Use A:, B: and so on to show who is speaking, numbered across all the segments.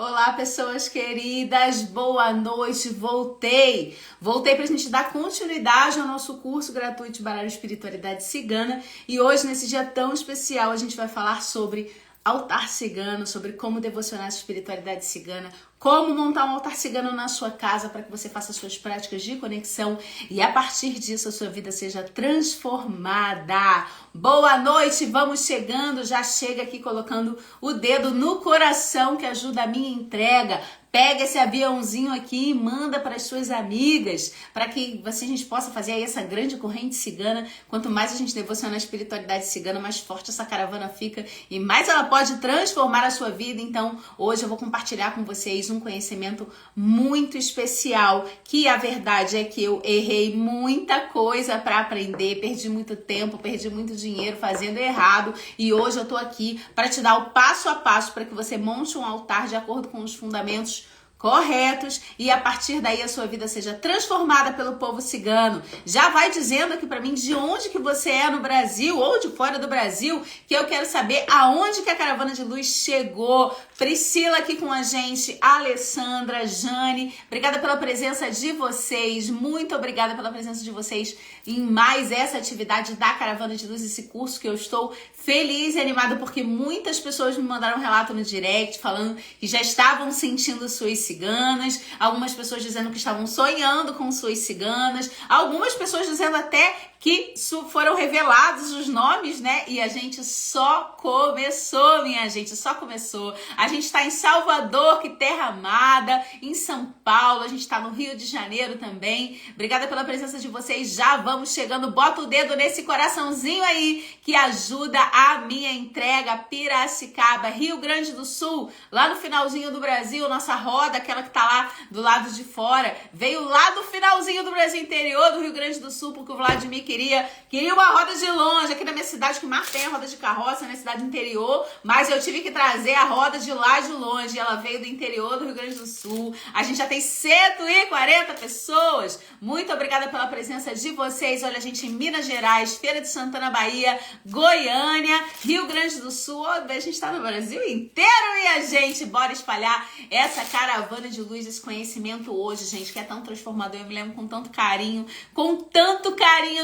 A: Olá, pessoas queridas, boa noite, voltei pra gente dar continuidade ao nosso curso gratuito de Baralho Espiritualidade Cigana e hoje, nesse dia tão especial, a gente vai falar sobre altar cigano, sobre como devocionar a espiritualidade cigana, como montar um altar cigano na sua casa para que você faça suas práticas de conexão e a partir disso a sua vida seja transformada. Boa noite, vamos chegando, já chega aqui colocando o dedo no coração que ajuda a minha entrega. Pega esse aviãozinho aqui e manda para as suas amigas, para que a gente possa fazer aí essa grande corrente cigana. Quanto mais a gente devocionar a espiritualidade cigana, mais forte essa caravana fica e mais ela pode transformar a sua vida. Então, hoje eu vou compartilhar com vocês um conhecimento muito especial, que a verdade é que eu errei muita coisa para aprender, perdi muito tempo, perdi muito dinheiro fazendo errado e hoje eu tô aqui para te dar o passo a passo para que você monte um altar de acordo com os fundamentos corretos e a partir daí a sua vida seja transformada pelo povo cigano. Já vai dizendo aqui pra mim de onde que você é no Brasil ou de fora do Brasil, que eu quero saber aonde que a caravana de luz chegou. Priscila aqui com a gente, Alessandra, Jane, obrigada pela presença de vocês, muito obrigada pela presença de vocês em mais essa atividade da caravana de luz, esse curso que eu estou feliz e animada porque muitas pessoas me mandaram um relato no direct falando que já estavam sentindo suas ciganas, algumas pessoas dizendo que estavam sonhando com suas ciganas, algumas pessoas dizendo até que foram revelados os nomes, né? E a gente só começou, minha gente, só começou. A gente tá em Salvador, que terra amada, em São Paulo, a gente tá no Rio de Janeiro também. Obrigada pela presença de vocês, já vamos chegando. Bota o dedo nesse coraçãozinho aí, que ajuda a minha entrega. Piracicaba, Rio Grande do Sul, lá no finalzinho do Brasil, nossa roda, aquela que tá lá do lado de fora, veio lá do finalzinho do Brasil interior, do Rio Grande do Sul, porque o Vladimir queria uma roda de longe, aqui na minha cidade, que mais tem a roda de carroça, na cidade interior, mas eu tive que trazer a roda de lá de longe, ela veio do interior do Rio Grande do Sul. A gente já tem 140 pessoas. Muito obrigada pela presença de vocês. Olha, a gente em Minas Gerais, Feira de Santana, Bahia, Goiânia, Rio Grande do Sul. A gente tá no Brasil inteiro, minha gente. Bora espalhar essa caravana de luz, esse conhecimento hoje, gente, que é tão transformador. Eu me lembro com tanto carinho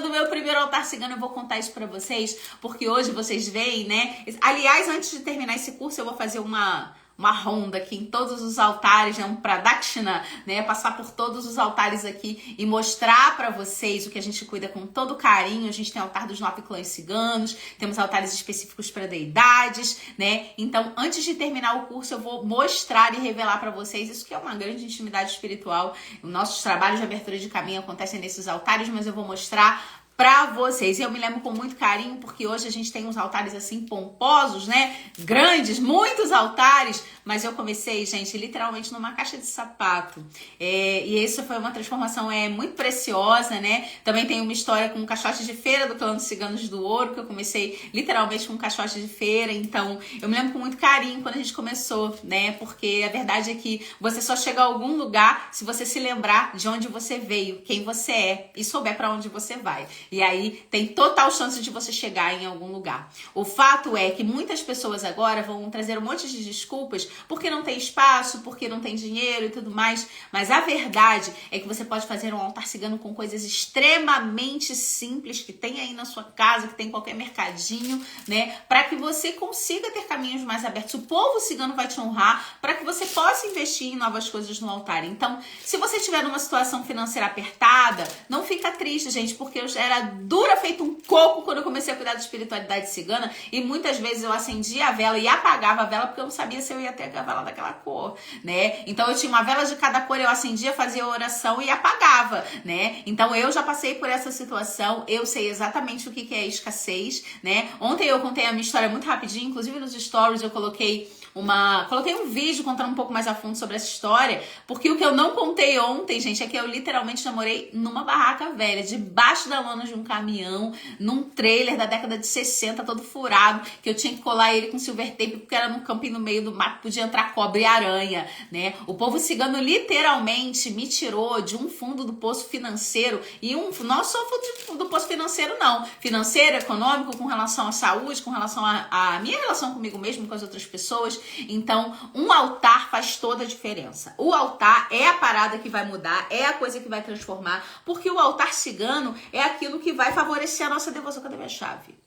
A: do meu primeiro altar cigano. Eu vou contar isso pra vocês, porque hoje vocês veem, né? Aliás, antes de terminar esse curso, eu vou fazer uma ronda aqui em todos os altares, né? Um pradakshina, né? Passar por todos os altares aqui e mostrar pra vocês o que a gente cuida com todo carinho. A gente tem o altar dos 9 clãs ciganos, temos altares específicos para deidades, né? Então, antes de terminar o curso, eu vou mostrar e revelar pra vocês isso que é uma grande intimidade espiritual. Os nossos trabalhos de abertura de caminho acontecem nesses altares, mas eu vou mostrar pra vocês. E eu me lembro com muito carinho, porque hoje a gente tem uns altares assim pomposos, né? Grandes, muitos altares, mas eu comecei, gente, literalmente numa caixa de sapato. E isso foi uma transformação muito preciosa, né? Também tem uma história com um caixote de feira do clã dos Ciganos do Ouro, que eu comecei literalmente com um caixote de feira. Então, eu me lembro com muito carinho quando a gente começou, né? Porque a verdade é que você só chega a algum lugar se você se lembrar de onde você veio, quem você é e souber pra onde você vai. E aí tem total chance de você chegar em algum lugar. O fato é que muitas pessoas agora vão trazer um monte de desculpas porque não tem espaço, porque não tem dinheiro e tudo mais. Mas a verdade é que você pode fazer um altar cigano com coisas extremamente simples que tem aí na sua casa, que tem em qualquer mercadinho, né? Para que você consiga ter caminhos mais abertos. O povo cigano vai te honrar para que você possa investir em novas coisas no altar. Então, se você estiver numa situação financeira apertada, não fica triste, gente, porque eu era dura feito um coco quando eu comecei a cuidar da espiritualidade cigana e muitas vezes eu acendia a vela e apagava a vela porque eu não sabia se eu ia ter a vela daquela cor, né? Então eu tinha uma vela de cada cor, eu acendia, fazia oração e apagava, né? Então eu já passei por essa situação, eu sei exatamente o que é escassez, né? Ontem eu contei a minha história muito rapidinho, inclusive nos stories eu coloquei um vídeo contando um pouco mais a fundo sobre essa história, porque o que eu não contei ontem, gente, é que eu literalmente namorei numa barraca velha, debaixo da lona de um caminhão, num trailer da década de 60, todo furado, que eu tinha que colar ele com silver tape, porque era num campinho no meio do mato, podia entrar cobra e aranha, né? O povo cigano literalmente me tirou de um fundo do poço financeiro, e não só fundo do poço financeiro, não. Financeiro, econômico, com relação à saúde, com relação à minha relação comigo mesmo, com as outras pessoas. Então, um altar faz toda a diferença. O altar é a parada que vai mudar, é a coisa que vai transformar, porque o altar cigano é aquilo que vai favorecer a nossa devoção. Cadê minha chave?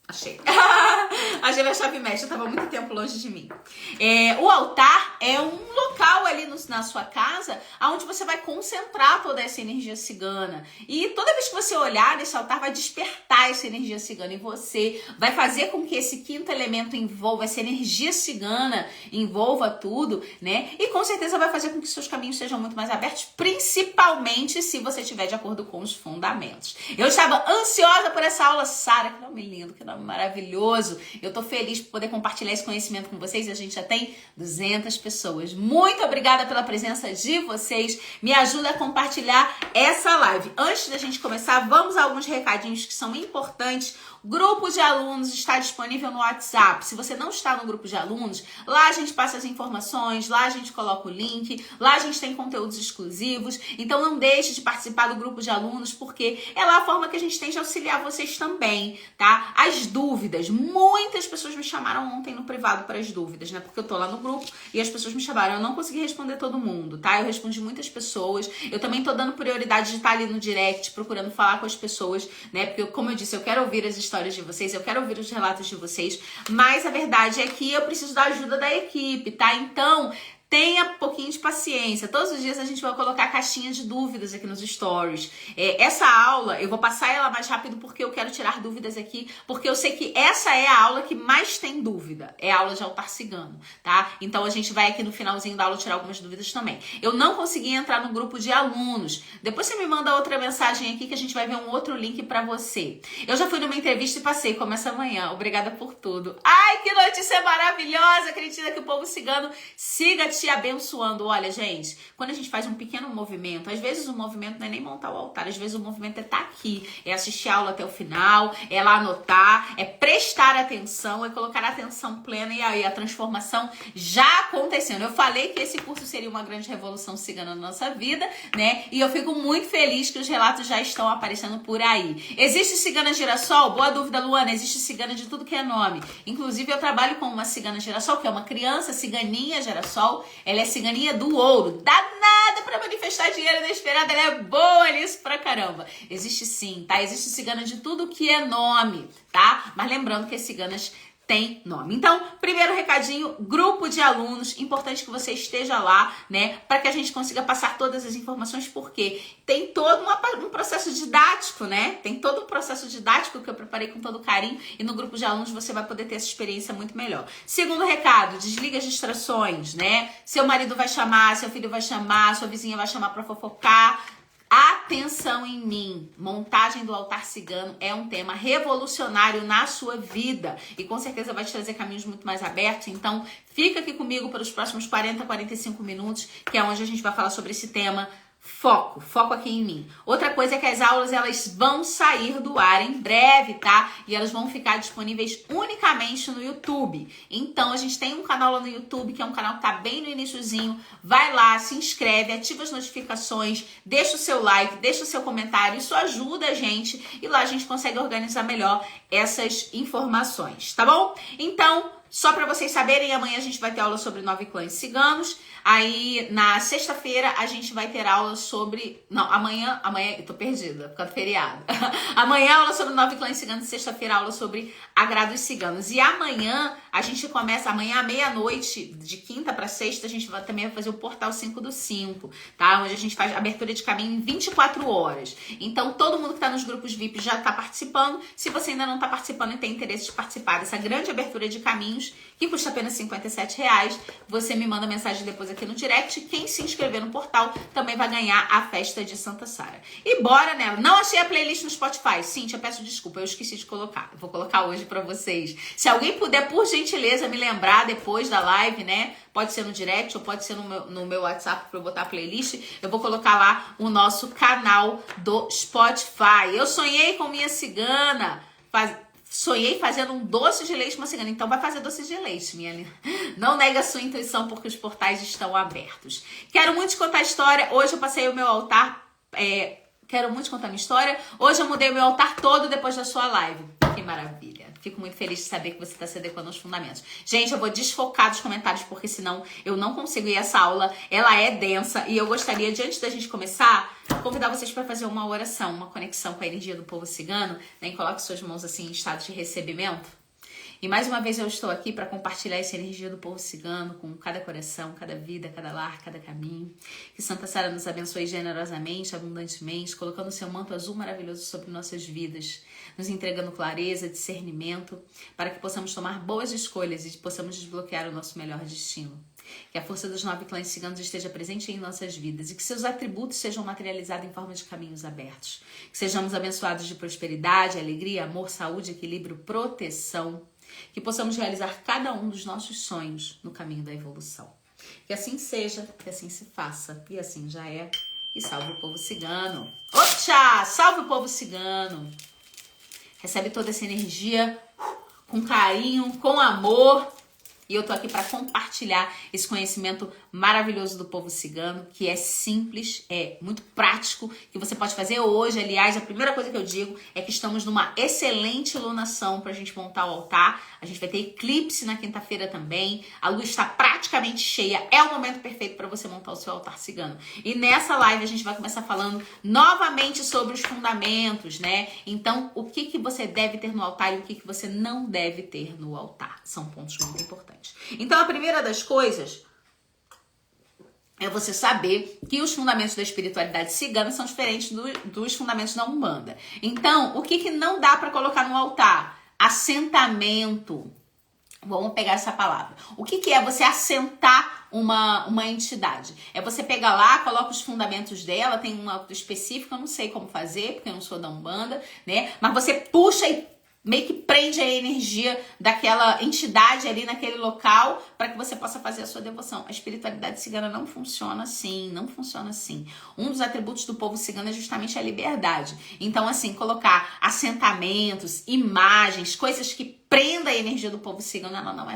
A: Achei. Achei minha chave mestra, estava muito tempo longe de mim. O altar é um local ali na sua casa onde você vai concentrar toda essa energia cigana. E toda vez que você olhar nesse altar, vai despertar essa energia cigana em você. Vai fazer com que esse quinto elemento envolva, essa energia cigana envolva tudo, né? E com certeza vai fazer com que seus caminhos sejam muito mais abertos, principalmente se você estiver de acordo com os fundamentos. Eu estava ansiosa por essa aula, Sara, que nome lindo, que nome maravilhoso. Eu tô feliz por poder compartilhar esse conhecimento com vocês. A gente já tem 200 pessoas. Muito obrigada pela presença de vocês. Me ajuda a compartilhar essa live. Antes da gente começar, vamos a alguns recadinhos que são importantes. Grupo de alunos está disponível no WhatsApp. Se você não está no grupo de alunos, lá a gente passa as informações, lá a gente coloca o link, lá a gente tem conteúdos exclusivos. Então não deixe de participar do grupo de alunos, porque é lá a forma que a gente tem de auxiliar vocês também, tá? As dúvidas. Muitas pessoas me chamaram ontem no privado para as dúvidas, né? Porque eu tô lá no grupo e as pessoas me chamaram. Eu não consegui responder todo mundo, tá? Eu respondi muitas pessoas. Eu também tô dando prioridade de estar ali no direct, procurando falar com as pessoas, né? Porque, como eu disse, eu quero ouvir as histórias de vocês, eu quero ouvir os relatos de vocês, mas a verdade é que eu preciso da ajuda da equipe, tá? Então, tenha um pouquinho de paciência. Todos os dias a gente vai colocar caixinha de dúvidas aqui nos stories. Essa aula, eu vou passar ela mais rápido porque eu quero tirar dúvidas aqui, porque eu sei que essa é a aula que mais tem dúvida. É a aula de altar cigano, tá? Então a gente vai aqui no finalzinho da aula tirar algumas dúvidas também. Eu não consegui entrar no grupo de alunos. Depois você me manda outra mensagem aqui que a gente vai ver um outro link pra você. Eu já fui numa entrevista e passei, começa amanhã. Obrigada por tudo. Ai, que notícia maravilhosa! Acredita que o povo cigano siga te abençoando. Olha, gente, quando a gente faz um pequeno movimento, às vezes o movimento não é nem montar o altar, às vezes o movimento é estar aqui, é assistir a aula até o final, é lá anotar, é prestar atenção, é colocar a atenção plena e aí a transformação já acontecendo. Eu falei que esse curso seria uma grande revolução cigana na nossa vida, né? E eu fico muito feliz que os relatos já estão aparecendo por aí. Existe cigana girassol? Boa dúvida, Luana. Existe cigana de tudo que é nome. Inclusive, eu trabalho com uma cigana girassol, que é uma criança ciganinha girassol. Ela é ciganinha do ouro, danada pra manifestar dinheiro inesperado, ela é boa nisso pra caramba. Existe sim, tá? Existe cigana de tudo que é nome, tá? Mas lembrando que as ciganas têm nome. Então, primeiro recadinho, grupo de alunos, importante que você esteja lá, né? Para que a gente consiga passar todas as informações, porque tem todo um processo didático, né? Tem todo um processo didático que eu preparei com todo carinho e no grupo de alunos você vai poder ter essa experiência muito melhor. Segundo recado, desliga as distrações, né? Seu marido vai chamar, seu filho vai chamar, sua vizinha vai chamar para fofocar. Atenção em mim, montagem do altar cigano é um tema revolucionário na sua vida e com certeza vai te trazer caminhos muito mais abertos, então fica aqui comigo pelos próximos 40, 45 minutos, que é onde a gente vai falar sobre esse tema. Foco aqui em mim. Outra coisa é que as aulas elas vão sair do ar em breve, tá? E elas vão ficar disponíveis unicamente no YouTube. Então a gente tem um canal lá no YouTube, que é um canal que tá bem no iniciozinho. Vai lá, se inscreve, ativa as notificações, deixa o seu like, deixa o seu comentário. Isso ajuda a gente e lá a gente consegue organizar melhor essas informações, tá bom? Então, só para vocês saberem, amanhã a gente vai ter aula sobre 9 clãs ciganos. Aí, na sexta-feira, a gente vai ter aula sobre... Não, amanhã eu tô perdida, por causa do feriado. Amanhã, aula sobre 9 clãs ciganos. Sexta-feira, aula sobre agrados ciganos. E amanhã, a gente começa... Amanhã, à meia-noite, de quinta para sexta, a gente também vai fazer o Portal 5 do 5, tá? Onde a gente faz abertura de caminho em 24 horas. Então, todo mundo que tá nos grupos VIP já tá participando. Se você ainda não tá participando e tem interesse de participar dessa grande abertura de caminhos, que custa apenas R$57, você me manda mensagem depois aqui no direct. Quem se inscrever no portal também vai ganhar a festa de Santa Sara. E bora nela. Não achei a playlist no Spotify. Cíntia, peço desculpa, eu esqueci de colocar. Vou colocar hoje pra vocês. Se alguém puder, por gentileza, me lembrar depois da live, né? Pode ser no direct ou pode ser no meu WhatsApp pra eu botar a playlist. Eu vou colocar lá o nosso canal do Spotify. Eu sonhei com minha cigana. Sonhei fazendo um doce de leite com uma cigana. Então vai fazer doce de leite, minha linda. Não nega a sua intuição, porque os portais estão abertos. Quero muito te contar a história. Hoje eu passei o meu altar. Quero muito te contar a minha história. Hoje eu mudei o meu altar todo depois da sua live. Que maravilha. Fico muito feliz de saber que você está se adequando aos fundamentos. Gente, eu vou desfocar dos comentários, porque senão eu não consigo ir. Essa aula, ela é densa. E eu gostaria, de, antes da gente começar, convidar vocês para fazer uma oração, uma conexão com a energia do povo cigano. Né? Coloque suas mãos assim em estado de recebimento. E mais uma vez eu estou aqui para compartilhar essa energia do povo cigano com cada coração, cada vida, cada lar, cada caminho. Que Santa Sara nos abençoe generosamente, abundantemente, colocando o seu manto azul maravilhoso sobre nossas vidas, nos entregando clareza, discernimento, para que possamos tomar boas escolhas e possamos desbloquear o nosso melhor destino. Que a força dos 9 clãs ciganos esteja presente em nossas vidas e que seus atributos sejam materializados em forma de caminhos abertos. Que sejamos abençoados de prosperidade, alegria, amor, saúde, equilíbrio, proteção. Que possamos realizar cada um dos nossos sonhos no caminho da evolução. Que assim seja, que assim se faça, e assim já é. E salve o povo cigano. Oxa! Salve o povo cigano. Recebe toda essa energia com carinho, com amor. E eu tô aqui para compartilhar esse conhecimento maravilhoso do povo cigano, que é simples, é muito prático, que você pode fazer hoje. Aliás, a primeira coisa que eu digo é que estamos numa excelente lunação para a gente montar o altar. A gente vai ter eclipse na quinta-feira também. A luz está praticamente cheia. É o momento perfeito para você montar o seu altar cigano. E nessa live a gente vai começar falando novamente sobre os fundamentos, né? Então, o que você deve ter no altar e o que você não deve ter no altar. São pontos muito importantes. Então, a primeira das coisas é você saber que os fundamentos da espiritualidade cigana são diferentes dos fundamentos da Umbanda. Então, o que não dá para colocar no altar? Assentamento. Vamos pegar essa palavra. O que é você assentar uma entidade? É você pegar lá, coloca os fundamentos dela, tem um auto específico, eu não sei como fazer, porque eu não sou da Umbanda, né? Mas você puxa e meio que prende a energia daquela entidade ali naquele local para que você possa fazer a sua devoção. A espiritualidade cigana não funciona assim, não funciona assim. Um dos atributos do povo cigano é justamente a liberdade. Então, assim, colocar assentamentos, imagens, coisas que prenda a energia do povo cigano, ela não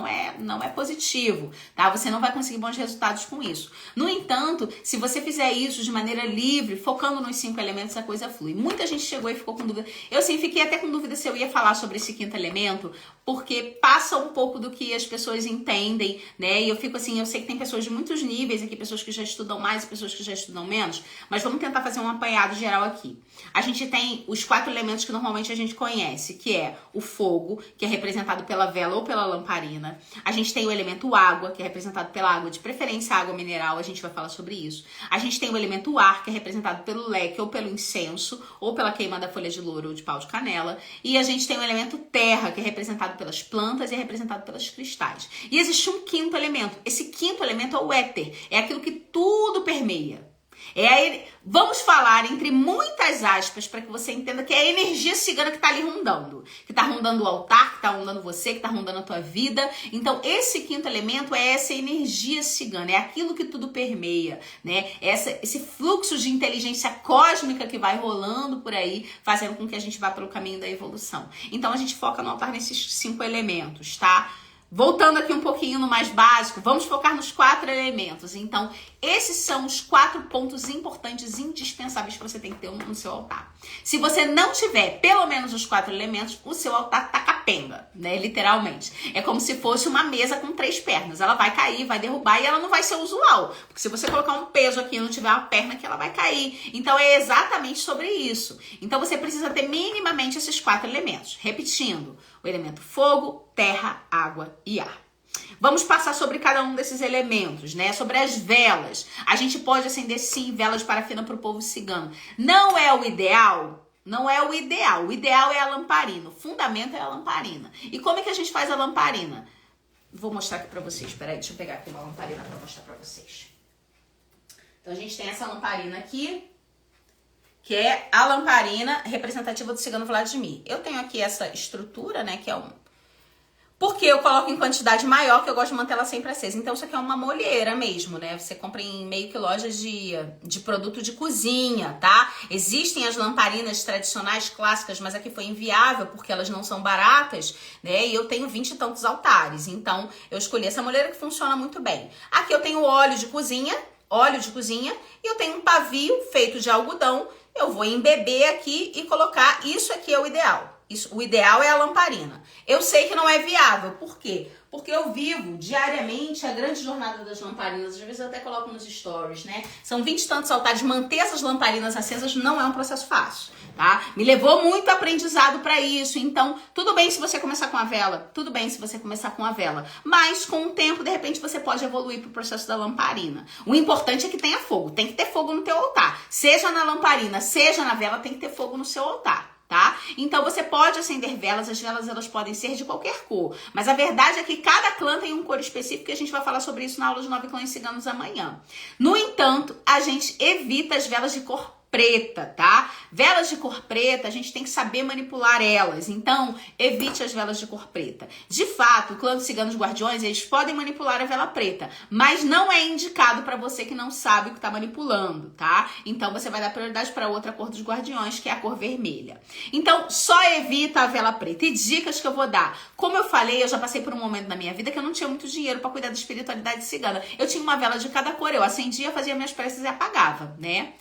A: é não é positivo, tá? Você não vai conseguir bons resultados com isso. No entanto, se você fizer isso de maneira livre, focando nos 5 elementos, a coisa flui. Muita gente chegou e ficou com dúvida. Eu sim, fiquei até com dúvida se eu ia falar sobre esse 5º elemento, porque passa um pouco do que as pessoas entendem, né? E eu fico assim, eu sei que tem pessoas de muitos níveis aqui, pessoas que já estudam mais e pessoas que já estudam menos, mas vamos tentar fazer um apanhado geral aqui. A gente tem os 4 elementos que normalmente a gente conhece, que é o fogo, que é representado pela vela ou pela lamparina. A gente tem o elemento água, que é representado pela água, de preferência água mineral, a gente vai falar sobre isso. A gente tem o elemento ar, que é representado pelo leque ou pelo incenso, ou pela queima da folha de louro ou de pau de canela. E a gente tem o elemento terra, que é representado pelas plantas e é representado pelos cristais. E existe um 5º elemento. Esse 5º elemento é o éter, é aquilo que tudo permeia. Vamos falar entre muitas aspas para que você entenda que é a energia cigana que está ali rondando. Que está rondando o altar, que está rondando você, que está rondando a tua vida. Então, esse 5º elemento é essa energia cigana, é aquilo que tudo permeia, né? Esse fluxo de inteligência cósmica que vai rolando por aí, fazendo com que a gente vá pelo caminho da evolução. Então, a gente foca no altar nesses 5 elementos, tá? Voltando aqui um pouquinho no mais básico, vamos focar nos 4 elementos. Então, esses são os 4 pontos importantes, indispensáveis que você tem que ter no seu altar. Se você não tiver pelo menos os 4 elementos, o seu altar tá capenga, né? Literalmente. É como se fosse uma mesa com 3 pernas. Ela vai cair, vai derrubar e ela não vai ser usual. Porque se você colocar um peso aqui e não tiver uma perna aqui, ela vai cair. Então, é exatamente sobre isso. Então, você precisa ter minimamente esses 4 elementos. Repetindo, o elemento fogo, terra, água e ar. Vamos passar sobre cada um desses elementos, né? Sobre as velas. A gente pode acender, sim, velas de parafina para o povo cigano. Não é o ideal? Não é o ideal. O ideal é a lamparina. O fundamento é a lamparina. E como é que a gente faz a lamparina? Vou mostrar aqui para vocês. Espera aí, deixa eu pegar aqui uma lamparina para mostrar para vocês. Então, a gente tem essa lamparina aqui, que é a lamparina representativa do cigano Vladimir. Eu tenho aqui essa estrutura, né, que é porque eu coloco em quantidade maior, que eu gosto de manter ela sempre acesa. Então, isso aqui é uma molheira mesmo, né? Você compra em meio que lojas de produto de cozinha, tá? Existem as lamparinas tradicionais, clássicas, mas aqui foi inviável, porque elas não são baratas, né? E eu tenho 20 e tantos altares. Então, eu escolhi essa molheira que funciona muito bem. Aqui eu tenho óleo de cozinha, e eu tenho um pavio feito de algodão. Eu vou embeber aqui e colocar, isso aqui é o ideal. Isso, o ideal é a lamparina. Eu sei que não é viável. Por quê? Porque eu vivo diariamente a grande jornada das lamparinas. Às vezes eu até coloco nos stories, né? São 20 e tantos altares. Manter essas lamparinas acesas não é um processo fácil, tá? Me levou muito aprendizado para isso. Então, tudo bem se você começar com a vela. Tudo bem se você começar com a vela. Mas, com o tempo, de repente, você pode evoluir pro processo da lamparina. O importante é que tenha fogo. Tem que ter fogo no teu altar. Seja na lamparina, seja na vela, tem que ter fogo no seu altar. Tá? Então você pode acender velas, as velas elas podem ser de qualquer cor, mas a verdade é que cada clã tem um cor específico e a gente vai falar sobre isso na aula de 9 clãs ciganos amanhã. No entanto, a gente evita as velas de cor preta, tá? Velas de cor preta, a gente tem que saber manipular elas. Então, evite as velas de cor preta. De fato, o clã dos ciganos guardiões, eles podem manipular a vela preta, mas não é indicado para você que não sabe o que tá manipulando, tá? Então, você vai dar prioridade para outra cor dos guardiões, que é a cor vermelha. Então, só evita a vela preta. E dicas que eu vou dar. Como eu falei, eu já passei por um momento na minha vida que eu não tinha muito dinheiro para cuidar da espiritualidade cigana. Eu tinha uma vela de cada cor, eu acendia, fazia minhas preces e apagava, né?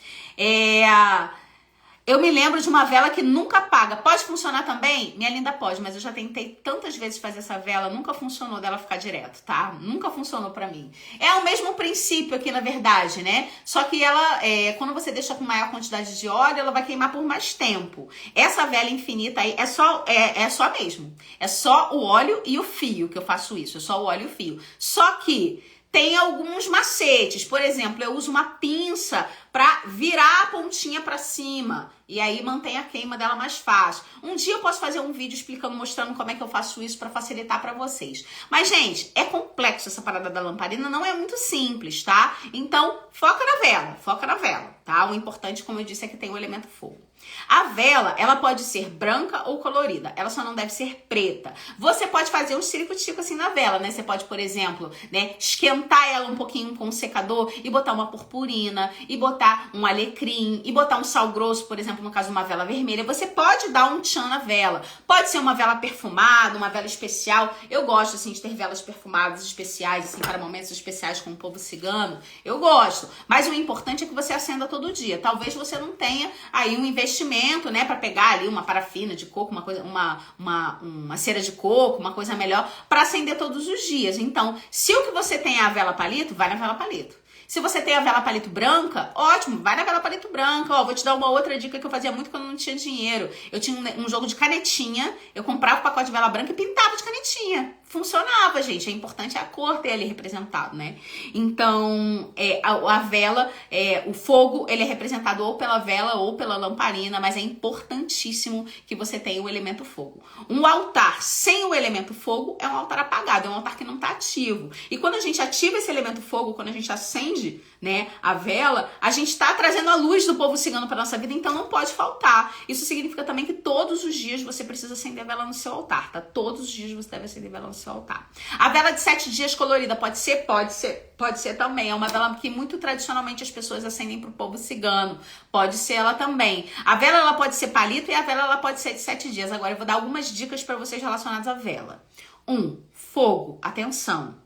A: Eu me lembro de uma vela que nunca apaga. Pode funcionar também? Minha linda, pode, mas eu já tentei tantas vezes fazer essa vela, nunca funcionou dela ficar direto, tá? Nunca funcionou pra mim. É o mesmo princípio aqui, na verdade, né? Só que ela, quando você deixa com maior quantidade de óleo, ela vai queimar por mais tempo. Essa vela infinita aí é só mesmo. É só o óleo e o fio que eu faço isso. É só o óleo e o fio. Só que tem alguns macetes. Por exemplo, eu uso uma pinça para virar a pontinha para cima. E aí mantém a queima dela mais fácil. Um dia eu posso fazer um vídeo explicando, mostrando como é que eu faço isso para facilitar para vocês. Mas, gente, é complexo essa parada da lamparina, não é muito simples, tá? Então, foca na vela, tá? O importante, como eu disse, é que tem o elemento fogo. A vela, ela pode ser branca ou colorida, ela só não deve ser preta. Você pode fazer um circo-tico assim na vela, né? Você pode, por exemplo, né, esquentar ela um pouquinho com um secador e botar uma purpurina, e botar um alecrim, e botar um sal grosso, por exemplo, no caso de uma vela vermelha. Você pode dar um tchan na vela. Pode ser uma vela perfumada, uma vela especial. Eu gosto, assim, de ter velas perfumadas especiais, assim, para momentos especiais com o povo cigano. Eu gosto. Mas o importante é que você acenda todo dia. Talvez você não tenha aí um investimento, né, para pegar ali uma parafina de coco, uma coisa, uma cera de coco, uma coisa melhor para acender todos os dias. Então, se o que você tem é a vela palito, vai na vela palito. Se você tem a vela palito branca, ótimo, vai na vela palito branca. Ó, vou te dar uma outra dica que eu fazia muito quando não tinha dinheiro. Eu tinha um jogo de canetinha, eu comprava um pacote de vela branca e pintava de canetinha. Funcionava, gente. É importante a cor ter ali representado, né? Então, a vela, o fogo, ele é representado ou pela vela ou pela lamparina, mas é importantíssimo que você tenha o elemento fogo. Um altar sem o elemento fogo é um altar apagado, é um altar que não está ativo. E quando a gente ativa esse elemento fogo, quando a gente acende, né, a vela, a gente está trazendo a luz do povo cigano para nossa vida, então não pode faltar. Isso significa também que todos os dias você precisa acender a vela no seu altar, tá? Todos os dias você deve acender a vela no seu altar. A vela de 7 dias colorida pode ser também. É uma vela que muito tradicionalmente as pessoas acendem pro povo cigano. Pode ser ela também. A vela ela pode ser palito e a vela ela pode ser de 7 dias. Agora eu vou dar algumas dicas para vocês relacionadas à vela. 1. Fogo. Atenção.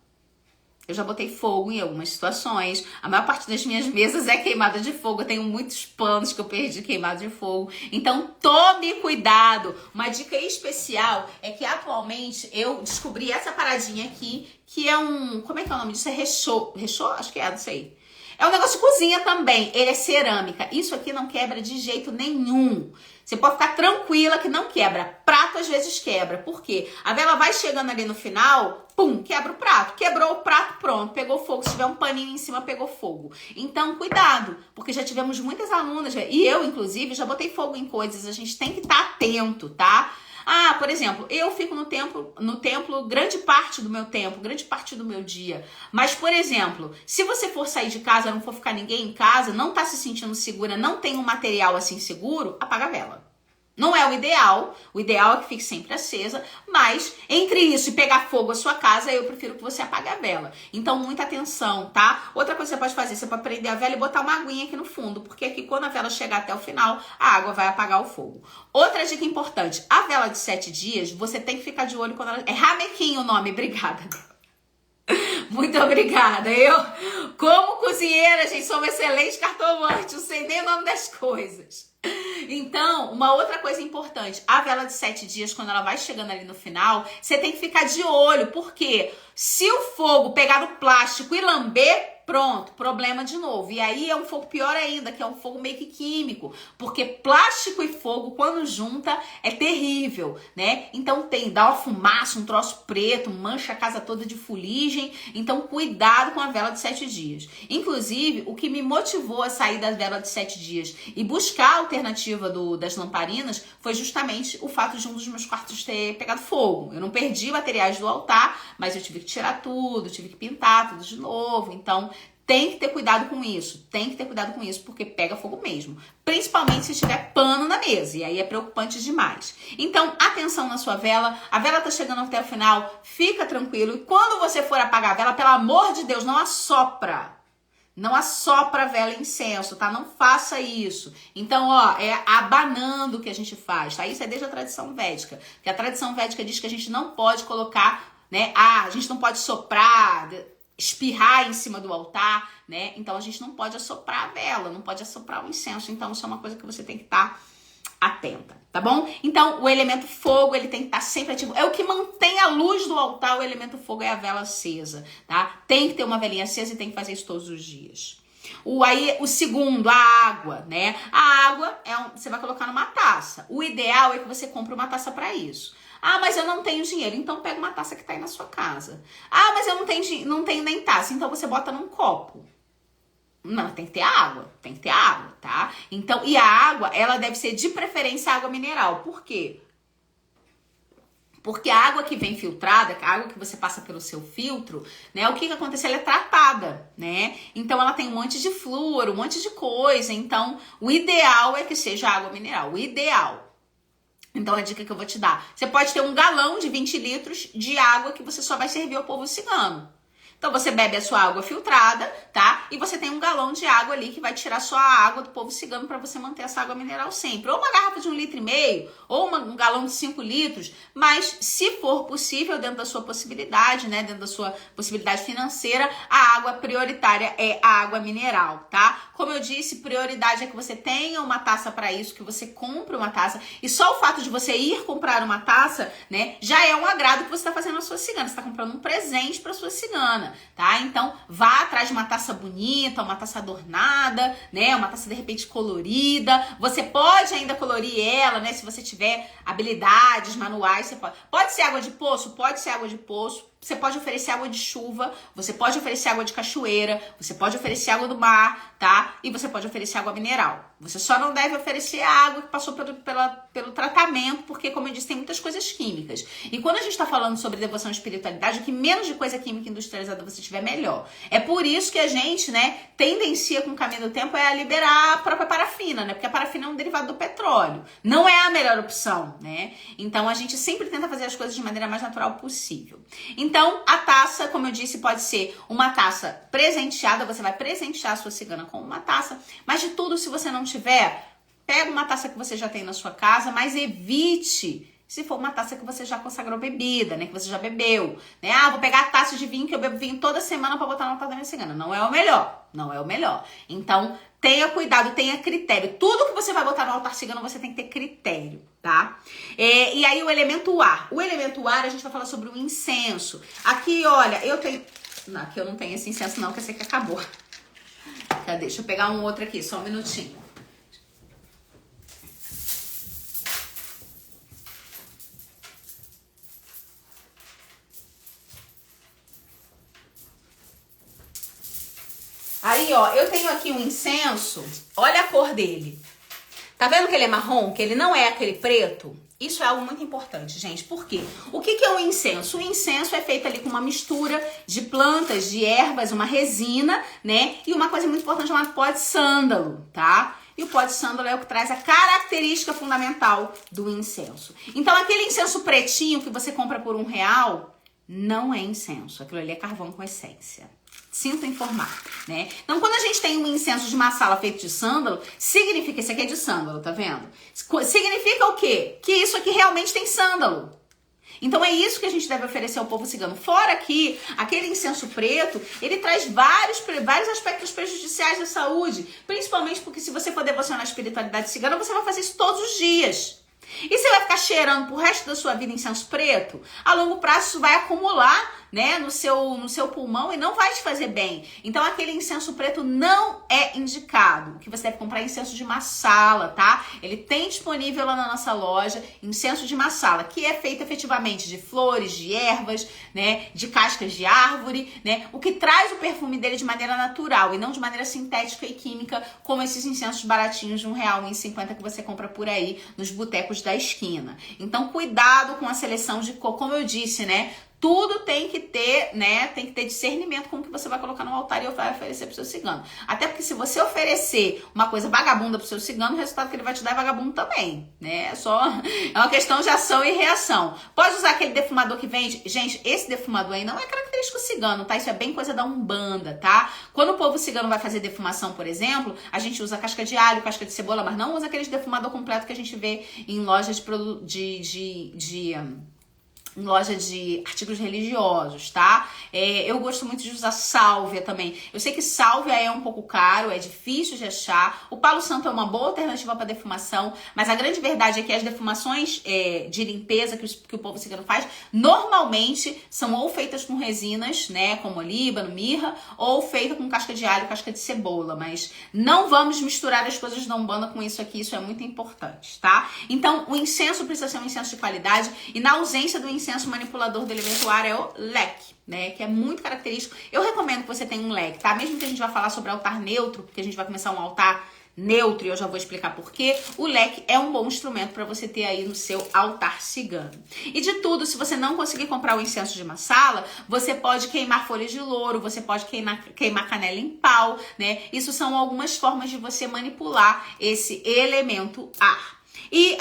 A: Eu já botei fogo em algumas situações. A maior parte das minhas mesas é queimada de fogo. Eu tenho muitos panos que eu perdi queimado de fogo. Então, tome cuidado. Uma dica especial é que atualmente eu descobri essa paradinha aqui, que é um... Como é que é o nome disso? É rechô. Rechô? Acho que é, não sei. É um negócio de cozinha também. Ele é cerâmica. Isso aqui não quebra de jeito nenhum. Você pode ficar tranquila que não quebra. Prato às vezes quebra. Por quê? A vela vai chegando ali no final, pum, quebra o prato. Quebrou o prato, pronto, pegou fogo. Se tiver um paninho em cima, pegou fogo. Então, cuidado, porque já tivemos muitas alunas, e eu, inclusive, já botei fogo em coisas. A gente tem que estar atento, tá? Ah, por exemplo, eu fico no templo grande parte do meu tempo, grande parte do meu dia. Mas, por exemplo, se você for sair de casa, não for ficar ninguém em casa, não tá se sentindo segura, não tem um material assim seguro, apaga a vela. Não é o ideal é que fique sempre acesa, mas entre isso e pegar fogo a sua casa, eu prefiro que você apague a vela. Então, muita atenção, tá? Outra coisa que você pode fazer, você pode prender a vela e botar uma aguinha aqui no fundo, porque aqui quando a vela chegar até o final, a água vai apagar o fogo. Outra dica importante, a vela de 7 dias, você tem que ficar de olho quando ela... É Ramequim o nome, obrigada. Muito obrigada. Eu, como cozinheira, gente, sou uma excelente cartomante, não sei nem o nome das coisas. Então, uma outra coisa importante, a vela de 7 dias, quando ela vai chegando ali no final, você tem que ficar de olho, porque se o fogo pegar no plástico e lamber, pronto, problema de novo. E aí é um fogo pior ainda, que é um fogo meio que químico, porque plástico e fogo, quando junta, é terrível, né? Então dá uma fumaça, um troço preto, mancha a casa toda de fuligem. Então cuidado com a vela de 7 dias. Inclusive, o que me motivou a sair da vela de 7 dias e buscar a alternativa das lamparinas foi justamente o fato de um dos meus quartos ter pegado fogo. Eu não perdi materiais do altar, mas eu tive que tirar tudo, tive que pintar tudo de novo. Então tem que ter cuidado com isso, porque pega fogo mesmo. Principalmente se tiver pano na mesa, e aí é preocupante demais. Então, atenção na sua vela, a vela tá chegando até o final, fica tranquilo. E quando você for apagar a vela, pelo amor de Deus, não assopra. Não assopra a vela incenso, tá? Não faça isso. Então, ó, é abanando que a gente faz, tá? Isso é desde a tradição védica. Que a tradição védica diz que a gente não pode colocar, né? A gente não pode soprar, espirrar em cima do altar, né? Então a gente não pode assoprar a vela, não pode assoprar o incenso. Então isso é uma coisa que você tem que estar atenta, tá bom? Então o elemento fogo, ele tem que estar sempre ativo. É o que mantém a luz do altar, o elemento fogo é a vela acesa, tá? Tem que ter uma velinha acesa e tem que fazer isso todos os dias. O segundo, a água, né? A água você vai colocar numa taça. O ideal é que você compre uma taça para isso. Ah, mas eu não tenho dinheiro. Então pega uma taça que tá aí na sua casa. Ah, mas eu não tenho nem taça. Então você bota num copo. Não, tem que ter água. Tem que ter água, tá? Então, e a água, ela deve ser de preferência água mineral. Por quê? Porque a água que vem filtrada, a água que você passa pelo seu filtro, né? O que acontece? Ela é tratada, né? Então ela tem um monte de flúor, um monte de coisa. Então, o ideal é que seja água mineral. O ideal. Então, a dica que eu vou te dar. Você pode ter um galão de 20 litros de água que você só vai servir ao povo cigano. Então, você bebe a sua água filtrada, tá? E você tem um galão de água ali que vai tirar só a água do povo cigano para você manter essa água mineral sempre. Ou uma garrafa de 1,5 litro, ou um galão de 5 litros. Mas, se for possível, dentro da sua possibilidade, né? Dentro da sua possibilidade financeira, a água prioritária é a água mineral, tá? Como eu disse, prioridade é que você tenha uma taça para isso, que você compre uma taça. E só o fato de você ir comprar uma taça, né? Já é um agrado que você está fazendo à sua cigana. Você está comprando um presente para sua cigana. Tá? Então, vá atrás de uma taça bonita, uma taça adornada, né? Uma taça de repente colorida. Você pode ainda colorir ela, né? Se você tiver habilidades manuais, você pode. Pode ser água de poço? Pode ser água de poço. Você pode oferecer água de chuva, você pode oferecer água de cachoeira, você pode oferecer água do mar, tá? E você pode oferecer água mineral. Você só não deve oferecer água que passou pelo tratamento, porque, como eu disse, tem muitas coisas químicas. E quando a gente tá falando sobre devoção e espiritualidade, o que menos de coisa química industrializada você tiver, melhor. É por isso que a gente, né, tendencia com o caminho do tempo a liberar a própria parafina, né? Porque a parafina é um derivado do petróleo. Não é a melhor opção, né? Então, a gente sempre tenta fazer as coisas de maneira mais natural possível. Então, a taça, como eu disse, pode ser uma taça presenteada, você vai presentear a sua cigana com uma taça, mas de tudo, se você não tiver, pega uma taça que você já tem na sua casa, mas evite se for uma taça que você já consagrou bebida, né, que você já bebeu, né? Ah, vou pegar a taça de vinho que eu bebo vinho toda semana para botar no altar da minha cigana. Não é o melhor, não é o melhor. Então, tenha cuidado, tenha critério. Tudo que você vai botar no altar cigano, você tem que ter critério, tá? E aí o elemento ar. O elemento ar, a gente vai falar sobre o incenso. Aqui, olha, eu tenho... Não, aqui eu não tenho esse incenso não, que esse aqui acabou. Cadê? Deixa eu pegar um outro aqui, só um minutinho. Aí, ó, eu tenho aqui um incenso, olha a cor dele. Tá vendo que ele é marrom, que ele não é aquele preto? Isso é algo muito importante, gente. Por quê? O que é o incenso? O incenso é feito ali com uma mistura de plantas, de ervas, uma resina, né? E uma coisa muito importante chamada pó de sândalo, tá? E o pó de sândalo é o que traz a característica fundamental do incenso. Então, aquele incenso pretinho que você compra por R$1, não é incenso. Aquilo ali é carvão com essência. Sinto informar, né? Então, quando a gente tem um incenso de massala feito de sândalo, significa, esse aqui é de sândalo, tá vendo? Significa o quê? Que isso aqui realmente tem sândalo. Então é isso que a gente deve oferecer ao povo cigano. Fora que aquele incenso preto, ele traz vários aspectos prejudiciais à saúde, principalmente porque se você for devocionar a espiritualidade cigana, você vai fazer isso todos os dias. E você vai ficar cheirando pro resto da sua vida incenso preto? A longo prazo isso vai acumular, né, no seu pulmão e não vai te fazer bem. Então aquele incenso preto não é indicado. Que você deve comprar incenso de massala, tá? Ele tem disponível lá na nossa loja incenso de massala, que é feito efetivamente de flores, de ervas, né, de cascas de árvore, né? O que traz o perfume dele de maneira natural e não de maneira sintética e química, como esses incensos baratinhos de R$1,50 que você compra por aí nos botecos da esquina. Então cuidado com a seleção de cor, como eu disse, né? Tudo tem que ter, né? Tem que ter discernimento com o que você vai colocar no altar e vai oferecer pro seu cigano. Até porque se você oferecer uma coisa vagabunda pro seu cigano, o resultado que ele vai te dar é vagabundo também, né? É uma questão de ação e reação. Pode usar aquele defumador que vende. Gente, esse defumador aí não é característico cigano, tá? Isso é bem coisa da Umbanda, tá? Quando o povo cigano vai fazer defumação, por exemplo, a gente usa casca de alho, casca de cebola, mas não usa aquele defumador completo que a gente vê em lojas em loja de artigos religiosos, tá? Eu gosto muito de usar sálvia também. Eu sei que sálvia é um pouco caro, é difícil de achar. O palo santo é uma boa alternativa para defumação, mas a grande verdade é que as defumações de limpeza que o povo cigano faz, normalmente são ou feitas com resinas, né, como olíbano, mirra, ou feita com casca de alho, casca de cebola, mas não vamos misturar as coisas da Umbanda com isso aqui, isso é muito importante, tá? Então, o incenso precisa ser um incenso de qualidade e na ausência do incenso manipulador do elemento ar é o leque, né, que é muito característico. Eu recomendo que você tenha um leque, tá? Mesmo que a gente vai falar sobre altar neutro, porque a gente vai começar um altar neutro e eu já vou explicar por quê, o leque é um bom instrumento para você ter aí no seu altar cigano. E de tudo, se você não conseguir comprar o incenso de massala, você pode queimar folhas de louro, você pode queimar canela em pau, né? Isso são algumas formas de você manipular esse elemento ar. E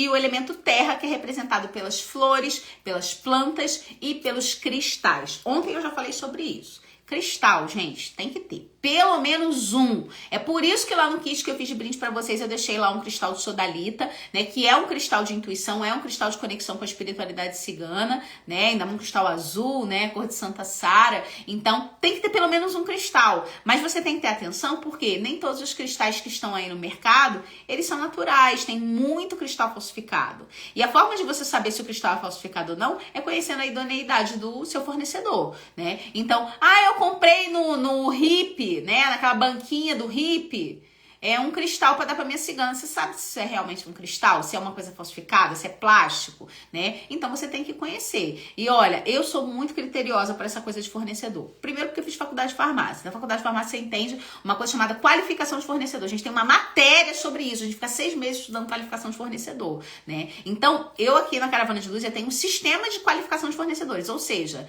A: o elemento terra, que é representado pelas flores, pelas plantas e pelos cristais. Ontem eu já falei sobre isso. Cristal, gente, tem que ter pelo menos um. É por isso que lá no kit que eu fiz de brinde pra vocês, eu deixei lá um cristal de sodalita, né, que é um cristal de intuição, é um cristal de conexão com a espiritualidade cigana, né, ainda um cristal azul, né, cor de Santa Sara. Então, tem que ter pelo menos um cristal. Mas você tem que ter atenção, porque nem todos os cristais que estão aí no mercado, eles são naturais, tem muito cristal falsificado. E a forma de você saber se o cristal é falsificado ou não, é conhecendo a idoneidade do seu fornecedor, né. Então, eu comprei no hippie, né, naquela banquinha do hippie, é um cristal para dar para minha cigana. Você sabe se isso é realmente um cristal, se é uma coisa falsificada, se é plástico, né? Então você tem que conhecer. E olha, eu sou muito criteriosa para essa coisa de fornecedor. Primeiro porque eu fiz faculdade de farmácia. Na faculdade de farmácia você entende uma coisa chamada qualificação de fornecedor. A gente tem uma matéria sobre isso. A gente fica 6 meses estudando qualificação de fornecedor, né? Então, eu aqui na Caravana de Luz já tenho um sistema de qualificação de fornecedores. Ou seja,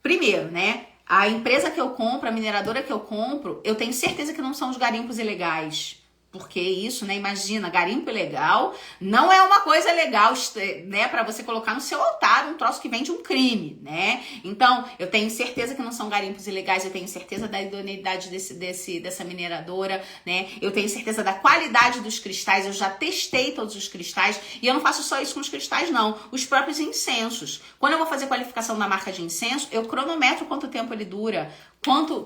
A: primeiro, né? A empresa que eu compro, a mineradora que eu compro, eu tenho certeza que não são os garimpos ilegais. Porque isso, né? Imagina, garimpo ilegal não é uma coisa legal, né? Pra você colocar no seu altar um troço que vem de um crime, né? Então, eu tenho certeza que não são garimpos ilegais, eu tenho certeza da idoneidade dessa mineradora, né? Eu tenho certeza da qualidade dos cristais, eu já testei todos os cristais e eu não faço só isso com os cristais, não. Os próprios incensos. Quando eu vou fazer qualificação da marca de incenso, eu cronometro quanto tempo ele dura,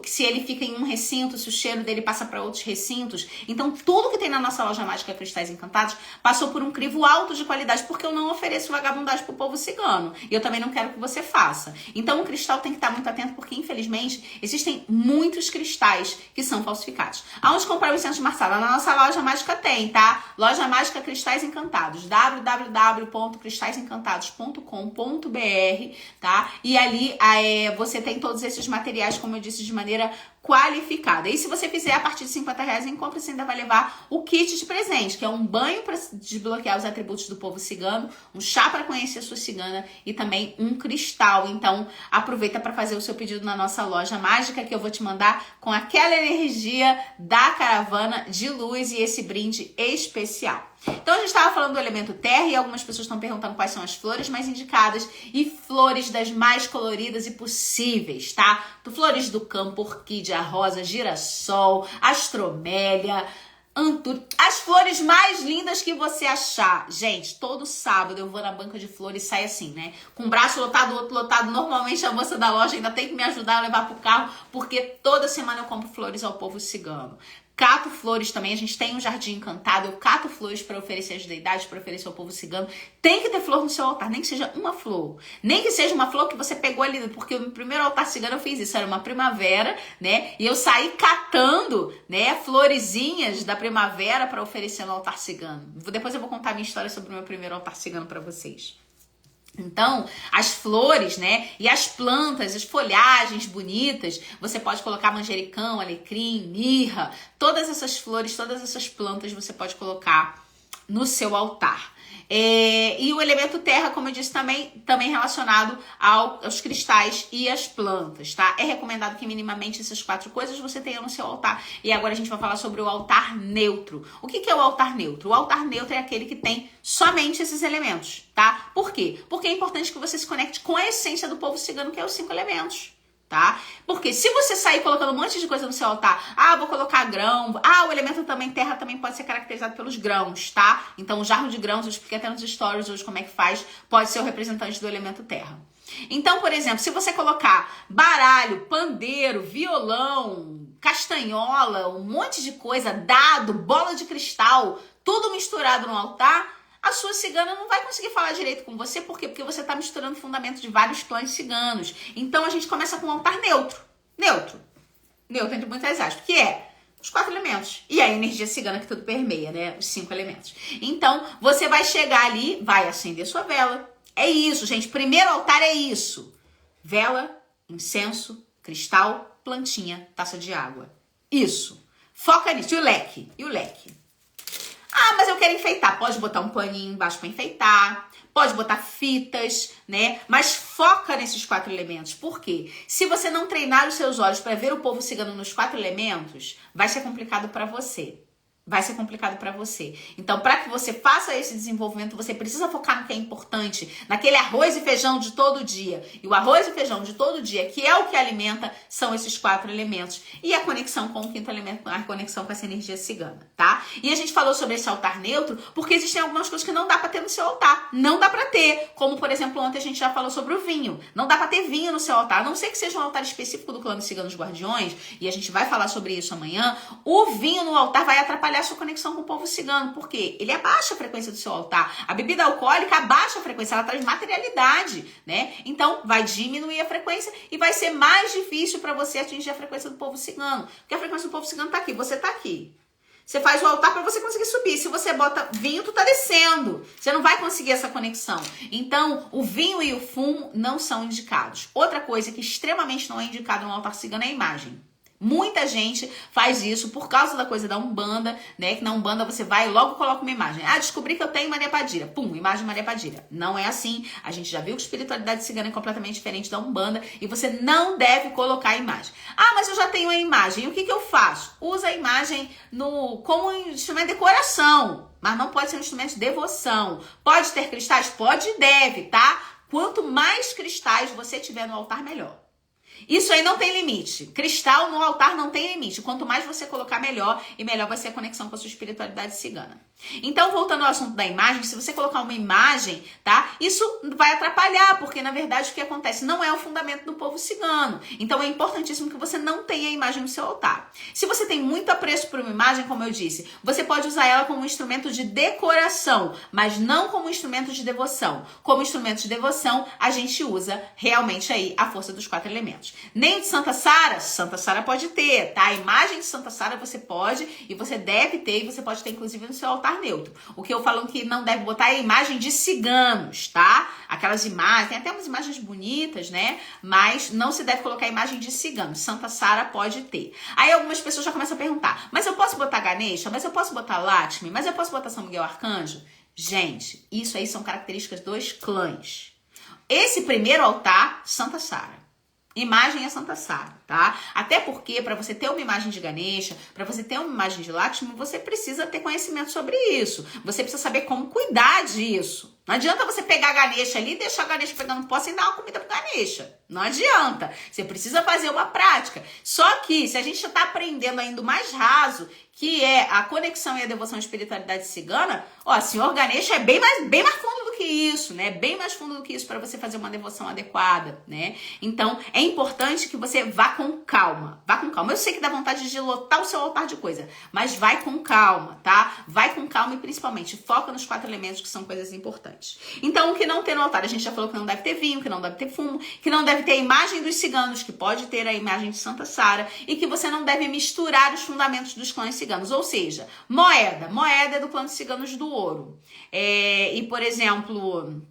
A: se ele fica em um recinto, se o cheiro dele passa para outros recintos. Então, tudo que tem na nossa loja mágica Cristais Encantados passou por um crivo alto de qualidade, porque eu não ofereço vagabundagem pro povo cigano. E eu também não quero que você faça. Então, o cristal tem que estar muito atento, porque, infelizmente, existem muitos cristais que são falsificados. Aonde comprar o incenso de massala? Na nossa loja mágica tem, tá? Loja mágica Cristais Encantados, www.cristaisencantados.com.br, tá? E ali você tem todos esses materiais, como eu disse, de maneira qualificada. E se você fizer a partir de R$50 em compra, você ainda vai levar o kit de presente, que é um banho para desbloquear os atributos do povo cigano, um chá para conhecer a sua cigana e também um cristal. Então, aproveita para fazer o seu pedido na nossa loja mágica, que eu vou te mandar com aquela energia da Caravana de Luz e esse brinde especial. Então, a gente estava falando do elemento terra e algumas pessoas estão perguntando quais são as flores mais indicadas e flores das mais coloridas e possíveis, tá? Flores do campo, orquídea, rosa, girassol, astromélia, As flores mais lindas que você achar. Gente, todo sábado eu vou na banca de flores e saio assim, né? Com um braço lotado, outro lotado. Normalmente a moça da loja ainda tem que me ajudar a levar pro carro, porque toda semana eu compro flores ao povo cigano. Cato flores também, a gente tem um jardim encantado, eu cato flores para oferecer às deidades, para oferecer ao povo cigano. Tem que ter flor no seu altar, nem que seja uma flor. Nem que seja uma flor que você pegou ali, porque no primeiro altar cigano eu fiz isso, era uma primavera, né? E eu saí catando, né, florezinhas da primavera para oferecer no altar cigano. Depois eu vou contar a minha história sobre o meu primeiro altar cigano para vocês. Então, as flores, né, e as plantas, as folhagens bonitas, você pode colocar manjericão, alecrim, mirra, todas essas flores, todas essas plantas você pode colocar no seu altar. E o elemento terra, como eu disse, também relacionado aos cristais e às plantas, tá? É recomendado que minimamente essas 4 coisas você tenha no seu altar. E agora a gente vai falar sobre o altar neutro. O que é o altar neutro? O altar neutro é aquele que tem somente esses elementos, tá? Por quê? Porque é importante que você se conecte com a essência do povo cigano, que é os 5 elementos. Tá? Porque se você sair colocando um monte de coisa no seu altar, vou colocar grão, o elemento também terra também pode ser caracterizado pelos grãos, tá? Então o jarro de grãos, eu expliquei até nos stories hoje como é que faz, pode ser o representante do elemento terra. Então, por exemplo, se você colocar baralho, pandeiro, violão, castanhola, um monte de coisa, dado, bola de cristal, tudo misturado no altar, a sua cigana não vai conseguir falar direito com você. Por quê? Porque você está misturando fundamentos de vários clãs ciganos. Então, a gente começa com um altar neutro. Neutro entre muitas aspas, que é os 4 elementos. E a energia cigana que tudo permeia, né? Os 5 elementos. Então, você vai chegar ali, vai acender sua vela. É isso, gente. Primeiro altar é isso. Vela, incenso, cristal, plantinha, taça de água. Isso. Foca nisso. E o leque? Mas eu quero enfeitar. Pode botar um paninho embaixo para enfeitar. Pode botar fitas, né? Mas foca nesses 4 elementos. Por quê? Se você não treinar os seus olhos para ver o povo cigano nos 4 elementos, vai ser complicado para você. Então, para que você faça esse desenvolvimento, você precisa focar no que é importante, naquele arroz e feijão de todo dia. E o arroz e feijão de todo dia, que é o que alimenta, são esses 4 elementos. E a conexão com o 5º elemento, a conexão com essa energia cigana, tá? E a gente falou sobre esse altar neutro, porque existem algumas coisas que não dá para ter no seu altar. Não dá para ter. Como, por exemplo, ontem a gente já falou sobre o vinho. Não dá para ter vinho no seu altar. A não ser que seja um altar específico do clã dos ciganos guardiões, e a gente vai falar sobre isso amanhã. O vinho no altar vai atrapalhar a sua conexão com o povo cigano, porque ele abaixa a frequência do seu altar. A bebida alcoólica abaixa a frequência, ela traz materialidade, né? Então, vai diminuir a frequência e vai ser mais difícil para você atingir a frequência do povo cigano. Porque a frequência do povo cigano tá aqui, você tá aqui. Você faz o altar para você conseguir subir. Se você bota vinho, tu tá descendo. Você não vai conseguir essa conexão. Então, o vinho e o fumo não são indicados. Outra coisa que extremamente não é indicado no altar cigano é a imagem. Muita gente faz isso por causa da coisa da Umbanda, né? Que na Umbanda você vai e logo coloca uma imagem. Descobri que eu tenho Maria Padilha. Pum, imagem Maria Padilha. Não é assim. A gente já viu que espiritualidade cigana é completamente diferente da Umbanda e você não deve colocar a imagem. Mas eu já tenho a imagem. E o que eu faço? Usa a imagem como um instrumento de decoração, mas não pode ser um instrumento de devoção. Pode ter cristais? Pode e deve, tá? Quanto mais cristais você tiver no altar, melhor. Isso aí não tem limite. Cristal no altar não tem limite. Quanto mais você colocar, melhor. E melhor vai ser a conexão com a sua espiritualidade cigana. Então, voltando ao assunto da imagem, se você colocar uma imagem, tá? Isso vai atrapalhar, porque na verdade o que acontece não é o fundamento do povo cigano. Então, é importantíssimo que você não tenha a imagem no seu altar. Se você tem muito apreço por uma imagem, como eu disse, você pode usar ela como um instrumento de decoração, mas não como um instrumento de devoção. Como instrumento de devoção, a gente usa realmente aí a força dos 4 elementos. Nem o de Santa Sara pode ter, tá? A imagem de Santa Sara você pode e você deve ter, e você pode ter inclusive no seu altar neutro. O que eu falo que não deve botar é a imagem de ciganos, tá? Aquelas imagens, tem até umas imagens bonitas, né? Mas não se deve colocar a imagem de ciganos. Santa Sara pode ter. Aí algumas pessoas já começam a perguntar, mas eu posso botar Ganesha? Mas eu posso botar Lakshmi? Mas eu posso botar São Miguel Arcanjo? Gente, isso aí são características dos clãs. Esse primeiro altar, Santa Sara. Imagem é Santa Sara, tá? Até porque, para você ter uma imagem de Ganesha, para você ter uma imagem de Lakshmi, você precisa ter conhecimento sobre isso. Você precisa saber como cuidar disso. Não adianta você pegar a Ganesha ali e deixar a Ganesha pegando posse e dar uma comida pro Ganesha. Não adianta. Você precisa fazer uma prática. Só que, se a gente está aprendendo ainda o mais raso, que é a conexão e a devoção à espiritualidade cigana, ó, Senhor Ganesha é bem mais fundo do que isso, né? Bem mais fundo do que isso para você fazer uma devoção adequada, né? Então, é importante que você vá com calma. Vá com calma. Eu sei que dá vontade de lotar o seu altar de coisa, mas vai com calma, tá? Vai com calma e, principalmente, foca nos 4 elementos que são coisas importantes. Então, o que não tem no altar? A gente já falou que não deve ter vinho, que não deve ter fumo, que não deve ter a imagem dos ciganos, que pode ter a imagem de Santa Sara, e que você não deve misturar os fundamentos dos clãs ciganos. Ou seja, moeda é do clã dos ciganos do ouro. E, por exemplo,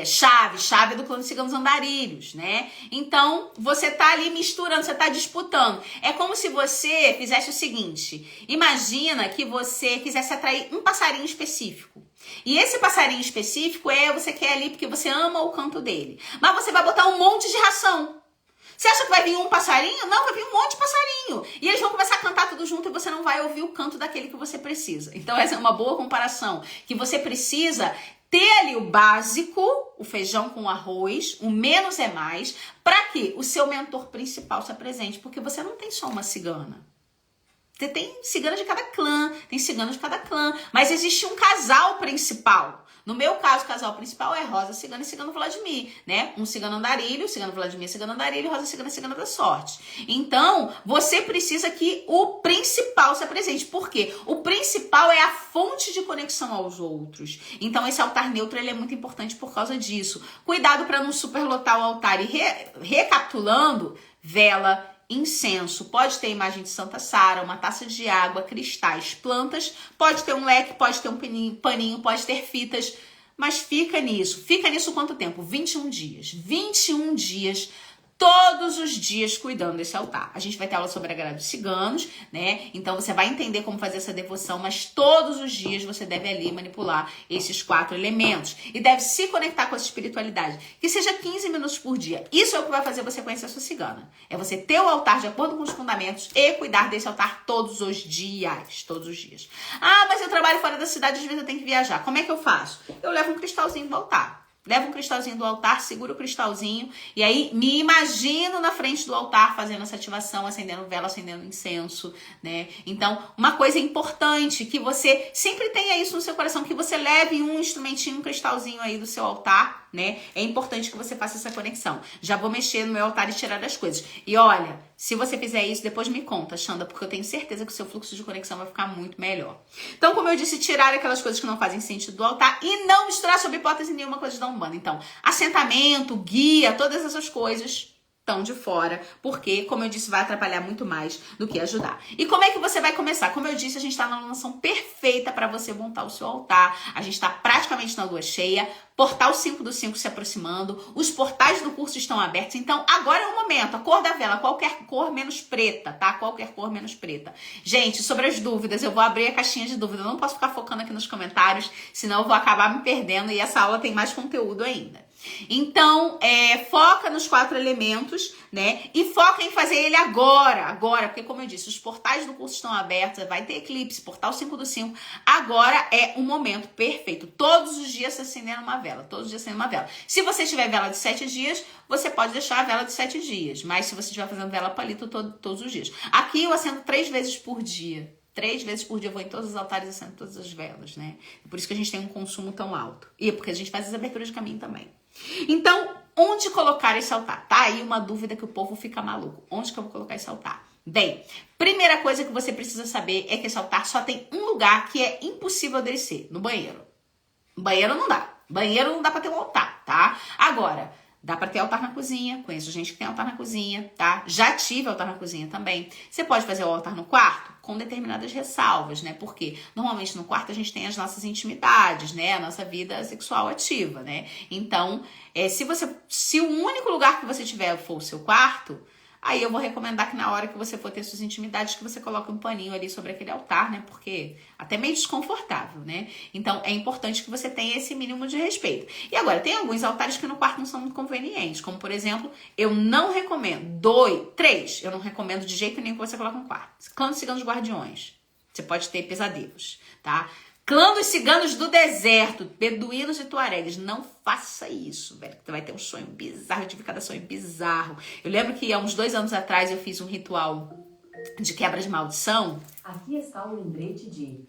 A: chave do clã dos ciganos andarilhos, né? Então, você tá ali misturando, você tá disputando. É como se você fizesse o seguinte: imagina que você quisesse atrair um passarinho específico. E esse passarinho específico você quer ali porque você ama o canto dele. Mas você vai botar um monte de ração. Você acha que vai vir um passarinho? Não, vai vir um monte de passarinho. E eles vão começar a cantar tudo junto e você não vai ouvir o canto daquele que você precisa. Então essa é uma boa comparação. Que você precisa ter ali o básico, o feijão com arroz, o menos é mais, para que o seu mentor principal se apresente. Porque você não tem só uma cigana. Você tem cigana de cada clã, tem cigano de cada clã. Mas existe um casal principal. No meu caso, o casal principal é Rosa Cigana e Cigano Vladimir, né? Um cigano andarilho, Cigano Vladimir, Cigano andarilho, Rosa Cigana, Cigana da sorte. Então, você precisa que o principal se apresente. Por quê? O principal é a fonte de conexão aos outros. Então, esse altar neutro ele é muito importante por causa disso. Cuidado para não superlotar o altar. E recapitulando, vela, incenso, pode ter imagem de Santa Sara, uma taça de água, cristais, plantas, pode ter um leque, pode ter um paninho, pode ter fitas, mas fica nisso quanto tempo? 21 dias. 21 dias, todos os dias cuidando desse altar. A gente vai ter aula sobre a Grade dos Ciganos, né? Então você vai entender como fazer essa devoção, mas todos os dias você deve ali manipular esses 4 elementos e deve se conectar com essa espiritualidade, que seja 15 minutos por dia. Isso é o que vai fazer você conhecer a sua cigana. É você ter o altar de acordo com os fundamentos e cuidar desse altar todos os dias. Todos os dias. Ah, mas eu trabalho fora da cidade, às vezes eu tenho que viajar. Como é que eu faço? Eu levo um cristalzinho do altar. Leva um cristalzinho do altar, segura o cristalzinho e aí me imagino na frente do altar fazendo essa ativação, acendendo vela, acendendo incenso, né? Então, uma coisa importante que você sempre tenha isso no seu coração, que você leve um instrumentinho, um cristalzinho aí do seu altar, né? É importante que você faça essa conexão. Já vou mexer no meu altar e tirar as coisas. E olha, se você fizer isso, depois me conta, Xanda, porque eu tenho certeza que o seu fluxo de conexão vai ficar muito melhor. Então, como eu disse, tirar aquelas coisas que não fazem sentido do altar e não misturar sob hipótese nenhuma coisa da Umbanda. Então, assentamento, guia, todas essas coisas estão de fora, porque, como eu disse, vai atrapalhar muito mais do que ajudar. E como é que você vai começar? Como eu disse, a gente está na alunação perfeita para você montar o seu altar. A gente está praticamente na lua cheia, portal 5/5 se aproximando, os portais do curso estão abertos, então agora é o momento. A cor da vela, qualquer cor menos preta, tá? Qualquer cor menos preta. Gente, sobre as dúvidas, eu vou abrir a caixinha de dúvidas, eu não posso ficar focando aqui nos comentários, senão eu vou acabar me perdendo e essa aula tem mais conteúdo ainda. Então, foca nos 4 elementos, né? E foca em fazer ele agora, porque como eu disse, os portais do curso estão abertos, vai ter eclipse, portal 5/5, agora é o momento perfeito. Todos os dias acendendo uma vela, todos os dias acendendo uma vela. Se você tiver vela de 7 dias, você pode deixar a vela de 7 dias, mas se você estiver fazendo vela palito todos os dias. Aqui eu acendo 3 vezes por dia. 3 vezes por dia eu vou em todos os altares e acendo todas as velas, né? Por isso que a gente tem um consumo tão alto. E porque a gente faz as aberturas de caminho também. Então, onde colocar esse altar? Tá aí uma dúvida que o povo fica maluco. Onde que eu vou colocar esse altar? Bem, primeira coisa que você precisa saber é que esse altar só tem um lugar que é impossível dele ser, no banheiro. No banheiro não dá. Banheiro não dá pra ter um altar, tá? Agora, dá pra ter altar na cozinha. Conheço gente que tem altar na cozinha, tá? Já tive altar na cozinha também. Você pode fazer o altar no quarto com determinadas ressalvas, né? Porque normalmente no quarto a gente tem as nossas intimidades, né? A nossa vida sexual ativa, né? Então, se o único lugar que você tiver for o seu quarto, aí eu vou recomendar que na hora que você for ter suas intimidades, que você coloque um paninho ali sobre aquele altar, né? Porque até meio desconfortável, né? Então, é importante que você tenha esse mínimo de respeito. E agora, tem alguns altares que no quarto não são muito convenientes. Como, por exemplo, eu não recomendo 3. Eu não recomendo de jeito nenhum que você coloque no quarto. Clã dos Ciganos Guardiões. Você pode ter pesadelos, tá? Clã dos ciganos do deserto, beduínos e tuaregues. Não faça isso, velho. Você vai ter um sonho bizarro. Eu tive cada sonho bizarro. Eu lembro que há uns 2 anos atrás eu fiz um ritual de quebra de maldição.
B: Aqui está um lembrete de...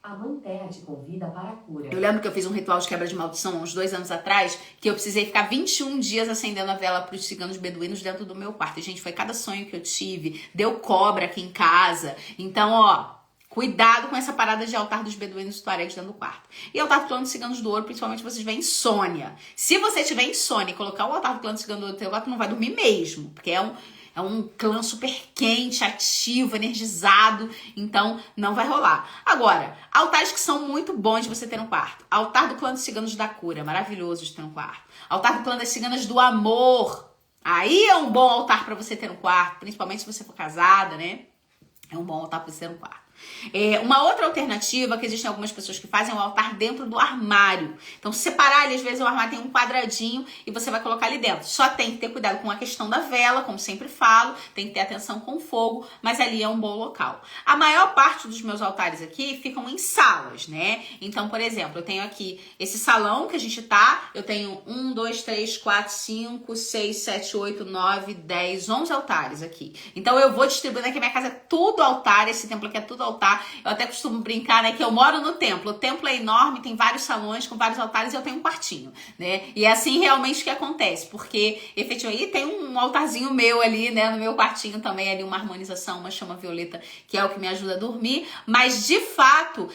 B: A Mãe Terra te convida para a cura.
A: Eu lembro que eu fiz um ritual de quebra de maldição há uns 2 anos atrás, que eu precisei ficar 21 dias acendendo a vela para os ciganos beduínos dentro do meu quarto. E, gente, foi cada sonho que eu tive. Deu cobra aqui em casa. Então, ó, cuidado com essa parada de altar dos beduínos e tuaregs dentro do quarto. E altar do clã dos ciganos do ouro, principalmente se você tiver insônia. Se você tiver insônia e colocar o altar do clã dos ciganos do ouro no teu quarto, não vai dormir mesmo. Porque é um clã super quente, ativo, energizado, então não vai rolar. Agora, altares que são muito bons de você ter no quarto. Altar do clã dos ciganos da cura, maravilhoso de ter no quarto. Altar do clã das ciganas do amor. Aí é um bom altar para você ter no quarto, principalmente se você for casada, né? É um bom altar para você ter no quarto. Uma outra alternativa que existem algumas pessoas que fazem é o altar dentro do armário. Então, separar ali, às vezes o armário tem um quadradinho e você vai colocar ali dentro. Só tem que ter cuidado com a questão da vela, como sempre falo, tem que ter atenção com o fogo, mas ali é um bom local. A maior parte dos meus altares aqui ficam em salas, né? Então, por exemplo, eu tenho aqui esse salão que a gente tá, eu tenho 1, 2, 3, 4, 5, 6, 7, 8, 9, 10, 11 altares aqui. Então, eu vou distribuindo aqui, minha casa é tudo altar, esse templo aqui é tudo altar. Eu até costumo brincar, né, que eu moro no templo. O templo é enorme, tem vários salões com vários altares e eu tenho um quartinho, né? E é assim realmente que acontece, porque efetivamente tem um altarzinho meu ali, né, no meu quartinho também, ali uma harmonização, uma chama violeta, que é o que me ajuda a dormir. Mas de fato,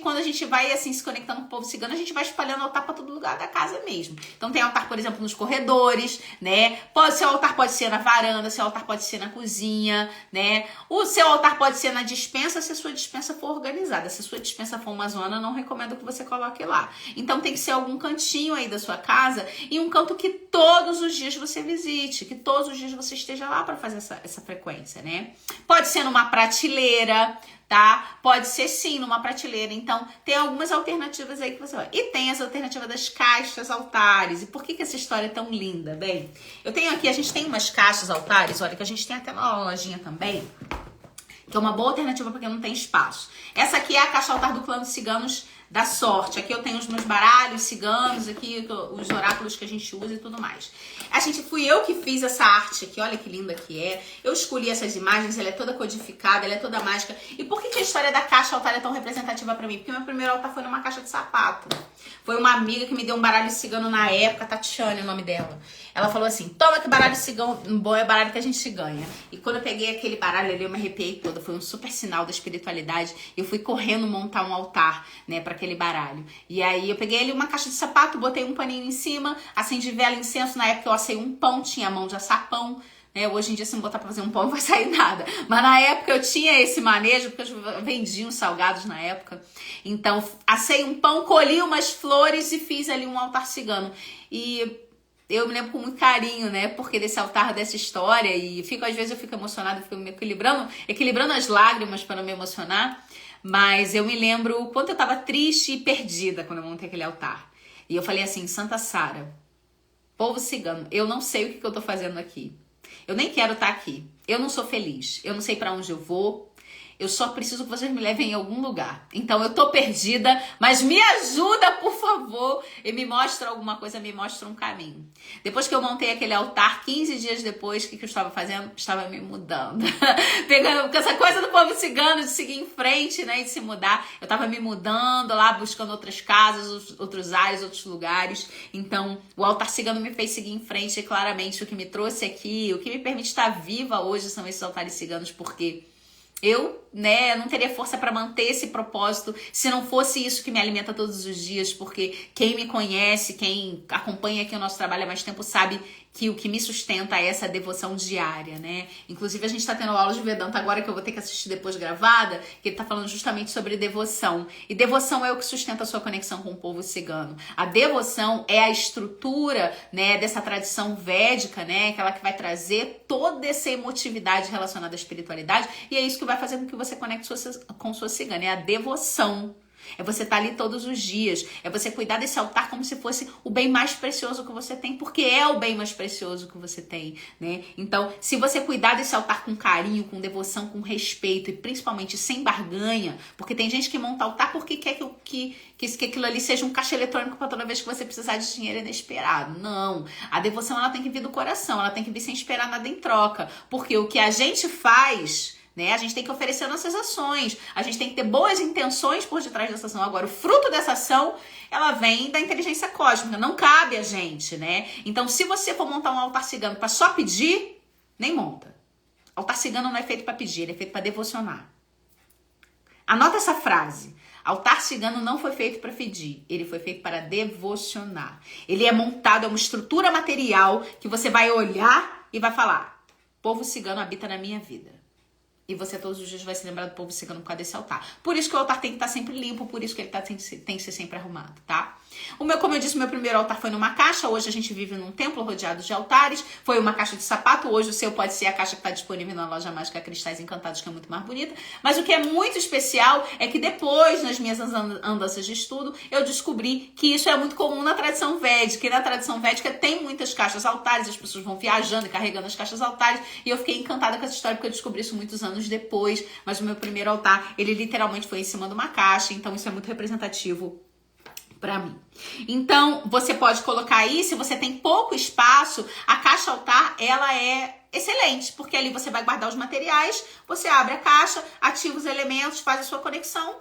A: quando a gente vai assim se conectando com o povo cigano, a gente vai espalhando altar para todo lugar da casa mesmo. Então tem altar, por exemplo, nos corredores, né? Seu altar pode ser na varanda, seu altar pode ser na cozinha, né? O seu altar pode ser na despensa, se a sua dispensa for organizada. Se a sua dispensa for uma zona, não recomendo que você coloque lá. Então tem que ser algum cantinho aí da sua casa e um canto que todos os dias você visite, que todos os dias você esteja lá para fazer essa frequência, né? Pode ser numa prateleira, tá? Pode ser sim numa prateleira. Então tem algumas alternativas aí que você vai. E tem as alternativas das caixas altares. E por que essa história é tão linda? Bem, eu tenho aqui, a gente tem umas caixas altares, olha, que a gente tem até na lojinha também, que é uma boa alternativa porque não tem espaço. Essa aqui é a caixa altar do clã dos ciganos da sorte. Aqui eu tenho os meus baralhos ciganos, aqui os oráculos que a gente usa e tudo mais. Fui eu que fiz essa arte aqui, olha que linda que é. Eu escolhi essas imagens, ela é toda codificada, ela é toda mágica. E por que a história da caixa altar é tão representativa pra mim? Porque meu primeiro altar foi numa caixa de sapato. Foi uma amiga que me deu um baralho cigano na época, Tatiane é o nome dela. Ela falou assim, toma que baralho cigano, bom é baralho que a gente ganha. E quando eu peguei aquele baralho ali, eu me arrepiei toda. Foi um super sinal da espiritualidade. Eu fui correndo montar um altar, né, para aquele baralho. E aí eu peguei ali uma caixa de sapato, botei um paninho em cima, acendi vela, incenso. Na época eu assei um pão, tinha mão de assar pão. Hoje em dia, se não botar pra fazer um pão, não vai sair nada. Mas na época eu tinha esse manejo, porque eu vendia uns salgados na época. Então, assei um pão, colhi umas flores e fiz ali um altar cigano. E eu me lembro com muito carinho, né? Porque desse altar, dessa história. E às vezes eu fico emocionada, fico me equilibrando as lágrimas para não me emocionar. Mas eu me lembro o quanto eu tava triste e perdida quando eu montei aquele altar. E eu falei assim, Santa Sara, povo cigano, eu não sei o que eu tô fazendo aqui. Eu nem quero estar aqui. Eu não sou feliz. Eu não sei para onde eu vou. Eu só preciso que vocês me levem em algum lugar. Então eu tô perdida, mas me ajuda, por favor. E me mostra alguma coisa, me mostra um caminho. Depois que eu montei aquele altar, 15 dias depois, o que eu estava fazendo? Estava me mudando. Pegando essa coisa do povo cigano de seguir em frente, né? E de se mudar. Eu estava me mudando lá, buscando outras casas, outros ares, outros lugares. Então, o altar cigano me fez seguir em frente. E claramente, o que me trouxe aqui, o que me permite estar viva hoje são esses altares ciganos, porque eu, né, não teria força para manter esse propósito se não fosse isso que me alimenta todos os dias, porque quem me conhece, quem acompanha aqui o nosso trabalho há mais tempo sabe que o que me sustenta é essa devoção diária, né? Inclusive a gente tá tendo aula de Vedanta agora que eu vou ter que assistir depois gravada, que ele tá falando justamente sobre devoção. E devoção é o que sustenta a sua conexão com o povo cigano. A devoção é a estrutura, né, dessa tradição védica, né? Aquela que vai trazer toda essa emotividade relacionada à espiritualidade, e é isso que vai fazer com que você conecte com sua cigana, é a devoção. É você estar ali todos os dias. É você cuidar desse altar como se fosse o bem mais precioso que você tem, porque é o bem mais precioso que você tem, né? Então, se você cuidar desse altar com carinho, com devoção, com respeito e principalmente sem barganha, porque tem gente que monta altar porque quer que aquilo ali seja um caixa eletrônico para toda vez que você precisar de dinheiro inesperado. Não. A devoção, ela tem que vir do coração, ela tem que vir sem esperar nada em troca, porque o que a gente faz, né? A gente tem que oferecer nossas ações, a gente tem que ter boas intenções por detrás dessa ação. Agora, o fruto dessa ação, ela vem da inteligência cósmica, não cabe a gente, né? Então, se você for montar um altar cigano para só pedir, nem monta. Altar cigano não é feito para pedir, ele é feito para devocionar. Anota essa frase. Altar cigano não foi feito para pedir, ele foi feito para devocionar. Ele é montado, é uma estrutura material que você vai olhar e vai falar: povo cigano habita na minha vida. E você todos os dias vai se lembrar do povo cigano por causa desse altar. Por isso que o altar tem que estar sempre limpo, por isso que ele tem que ser sempre arrumado, tá? Como eu disse, o meu primeiro altar foi numa caixa. Hoje a gente vive num templo rodeado de altares. Foi uma caixa de sapato. Hoje o seu pode ser a caixa que está disponível na loja mágica Cristais Encantados, que é muito mais bonita. Mas o que é muito especial é que depois, nas minhas andanças de estudo, eu descobri que isso é muito comum na tradição védica. E na tradição védica tem muitas caixas altares, as pessoas vão viajando e carregando as caixas altares. E eu fiquei encantada com essa história, porque eu descobri isso muitos anos depois. Mas o meu primeiro altar, ele literalmente foi em cima de uma caixa. Então isso é muito representativo para mim. Então, você pode colocar aí, se você tem pouco espaço, a caixa altar, ela é excelente, porque ali você vai guardar os materiais, você abre a caixa, ativa os elementos, faz a sua conexão,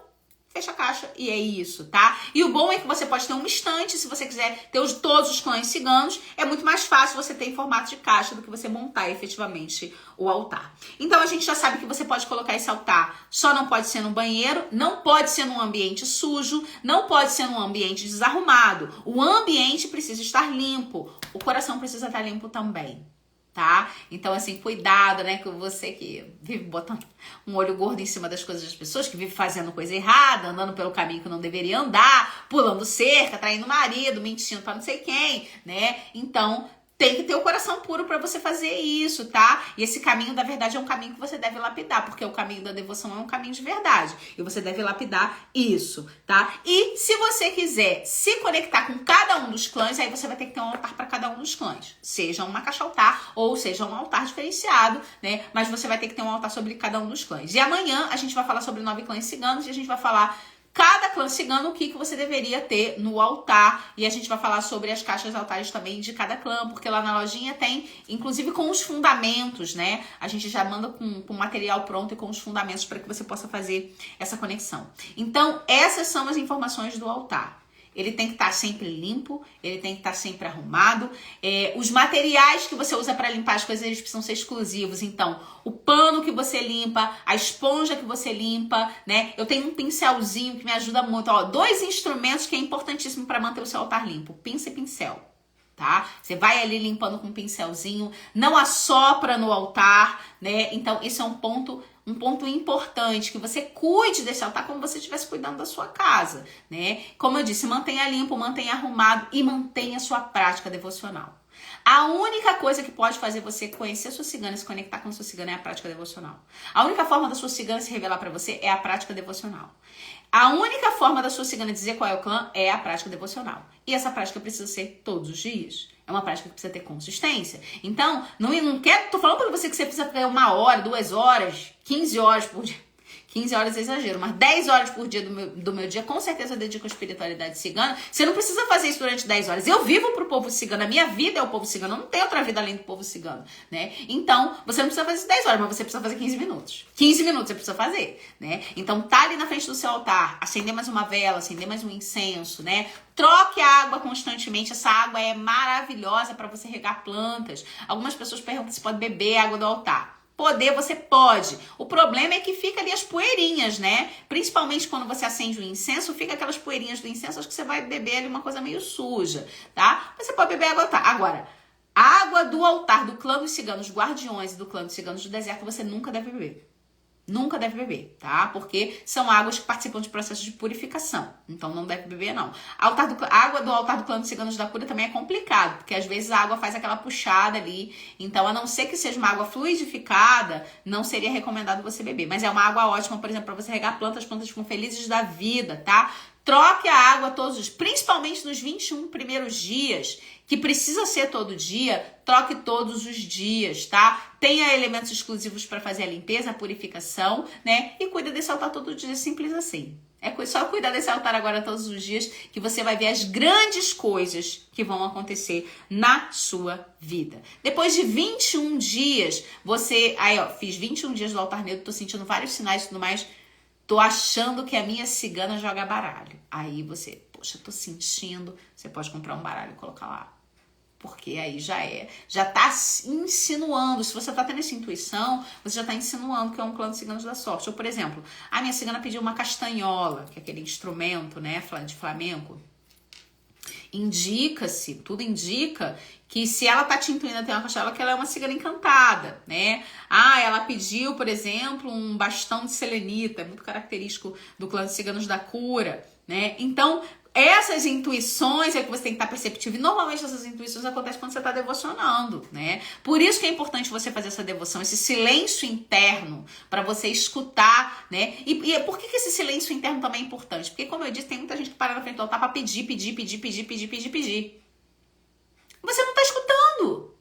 A: fecha a caixa e é isso, tá? E o bom é que você pode ter uma estante, se você quiser ter todos os clãs ciganos, é muito mais fácil você ter em formato de caixa do que você montar efetivamente o altar. Então a gente já sabe que você pode colocar esse altar, só não pode ser no banheiro, não pode ser num ambiente sujo, não pode ser num ambiente desarrumado. O ambiente precisa estar limpo, o coração precisa estar limpo também. Tá? Então, assim, cuidado, né? Com você que vive botando um olho gordo em cima das coisas das pessoas, que vive fazendo coisa errada, andando pelo caminho que não deveria andar, pulando cerca, traindo o marido, mentindo pra não sei quem, né? Então, tem que ter o coração puro para você fazer isso, tá? E esse caminho da verdade é um caminho que você deve lapidar, porque o caminho da devoção é um caminho de verdade. E você deve lapidar isso, tá? E se você quiser se conectar com cada um dos clãs, aí você vai ter que ter um altar para cada um dos clãs. Seja uma caixa altar ou seja um altar diferenciado, né? Mas você vai ter que ter um altar sobre cada um dos clãs. E amanhã a gente vai falar sobre 9 clãs ciganos e a gente vai falar cada clã cigano, o que você deveria ter no altar. E a gente vai falar sobre as caixas altares também de cada clã, porque lá na lojinha tem, inclusive com os fundamentos, né? A gente já manda com material pronto e com os fundamentos para que você possa fazer essa conexão. Então, essas são as informações do altar. Ele tem que estar sempre limpo, ele tem que estar sempre arrumado. Os materiais que você usa para limpar as coisas, eles precisam ser exclusivos. Então, o pano que você limpa, a esponja que você limpa, né? Eu tenho um pincelzinho que me ajuda muito. Ó, 2 instrumentos que é importantíssimo para manter o seu altar limpo: pinça e pincel. Tá? Você vai ali limpando com um pincelzinho, não assopra no altar, né? Então, isso é um ponto importante, que você cuide desse altar como se você estivesse cuidando da sua casa, né? Como eu disse, mantenha limpo, mantenha arrumado e mantenha a sua prática devocional. A única coisa que pode fazer você conhecer a sua cigana e se conectar com a sua cigana é a prática devocional. A única forma da sua cigana se revelar para você é a prática devocional. A única forma da sua cigana dizer qual é o clã é a prática devocional. E essa prática precisa ser todos os dias. É uma prática que precisa ter consistência. Então, tô falando para você que você precisa ter 1 hora, 2 horas, 15 horas por dia. 15 horas é exagero, mas 10 horas por dia do meu dia, com certeza eu dedico à espiritualidade cigana. Você não precisa fazer isso durante 10 horas. Eu vivo pro povo cigano, a minha vida é o povo cigano, eu não tenho outra vida além do povo cigano, né? Então, você não precisa fazer isso 10 horas, mas você precisa fazer 15 minutos. 15 minutos você precisa fazer, né? Então, tá ali na frente do seu altar, acender mais uma vela, acender mais um incenso, né? Troque a água constantemente, essa água é maravilhosa para você regar plantas. Algumas pessoas perguntam se pode beber água do altar. Você pode. O problema é que fica ali as poeirinhas, né? Principalmente quando você acende o incenso, fica aquelas poeirinhas do incenso, acho que você vai beber ali uma coisa meio suja, tá? Mas você pode beber água do altar. Agora, a água do altar do clã dos ciganos guardiões e do clã dos ciganos do deserto, você nunca deve beber. Nunca deve beber, tá? Porque são águas que participam de processos de purificação. Então não deve beber, não. A água do altar do clã dos ciganos da cura também é complicado, porque às vezes a água faz aquela puxada ali. Então, a não ser que seja uma água fluidificada, não seria recomendado você beber. Mas é uma água ótima, por exemplo, para você regar plantas ficam felizes da vida, tá? Troque a água todos os, principalmente nos 21 primeiros dias, que precisa ser todo dia, troque todos os dias, tá? Tenha elementos exclusivos para fazer a limpeza, a purificação, né? E cuida desse altar todo dia, simples assim. É só cuidar desse altar agora todos os dias que você vai ver as grandes coisas que vão acontecer na sua vida. Depois de 21 dias, você... Aí, ó, fiz 21 dias do altar negro, tô sentindo vários sinais e tudo mais. Tô achando que a minha cigana joga baralho. Aí você, poxa, tô sentindo. Você pode comprar um baralho e colocar lá. Porque aí já tá insinuando. Se você tá tendo essa intuição, você já tá insinuando que é um clã de ciganos da sorte. Ou, por exemplo, a minha cigana pediu uma castanhola, que é aquele instrumento, né, de flamenco. Indica-se, tudo indica que se ela tá te intuindo a ter uma castanhola, que ela é uma cigana encantada, né? Ah, ela pediu, por exemplo, um bastão de selenita, muito característico do clã de ciganos da cura, né? Então, essas intuições é que você tem que estar perceptivo. E normalmente essas intuições acontecem quando você está devocionando, né? Por isso que é importante você fazer essa devoção, esse silêncio interno, para você escutar, né? E por que esse silêncio interno também é importante? Porque, como eu disse, tem muita gente que para na frente do altar para pedir. Você não está escutando.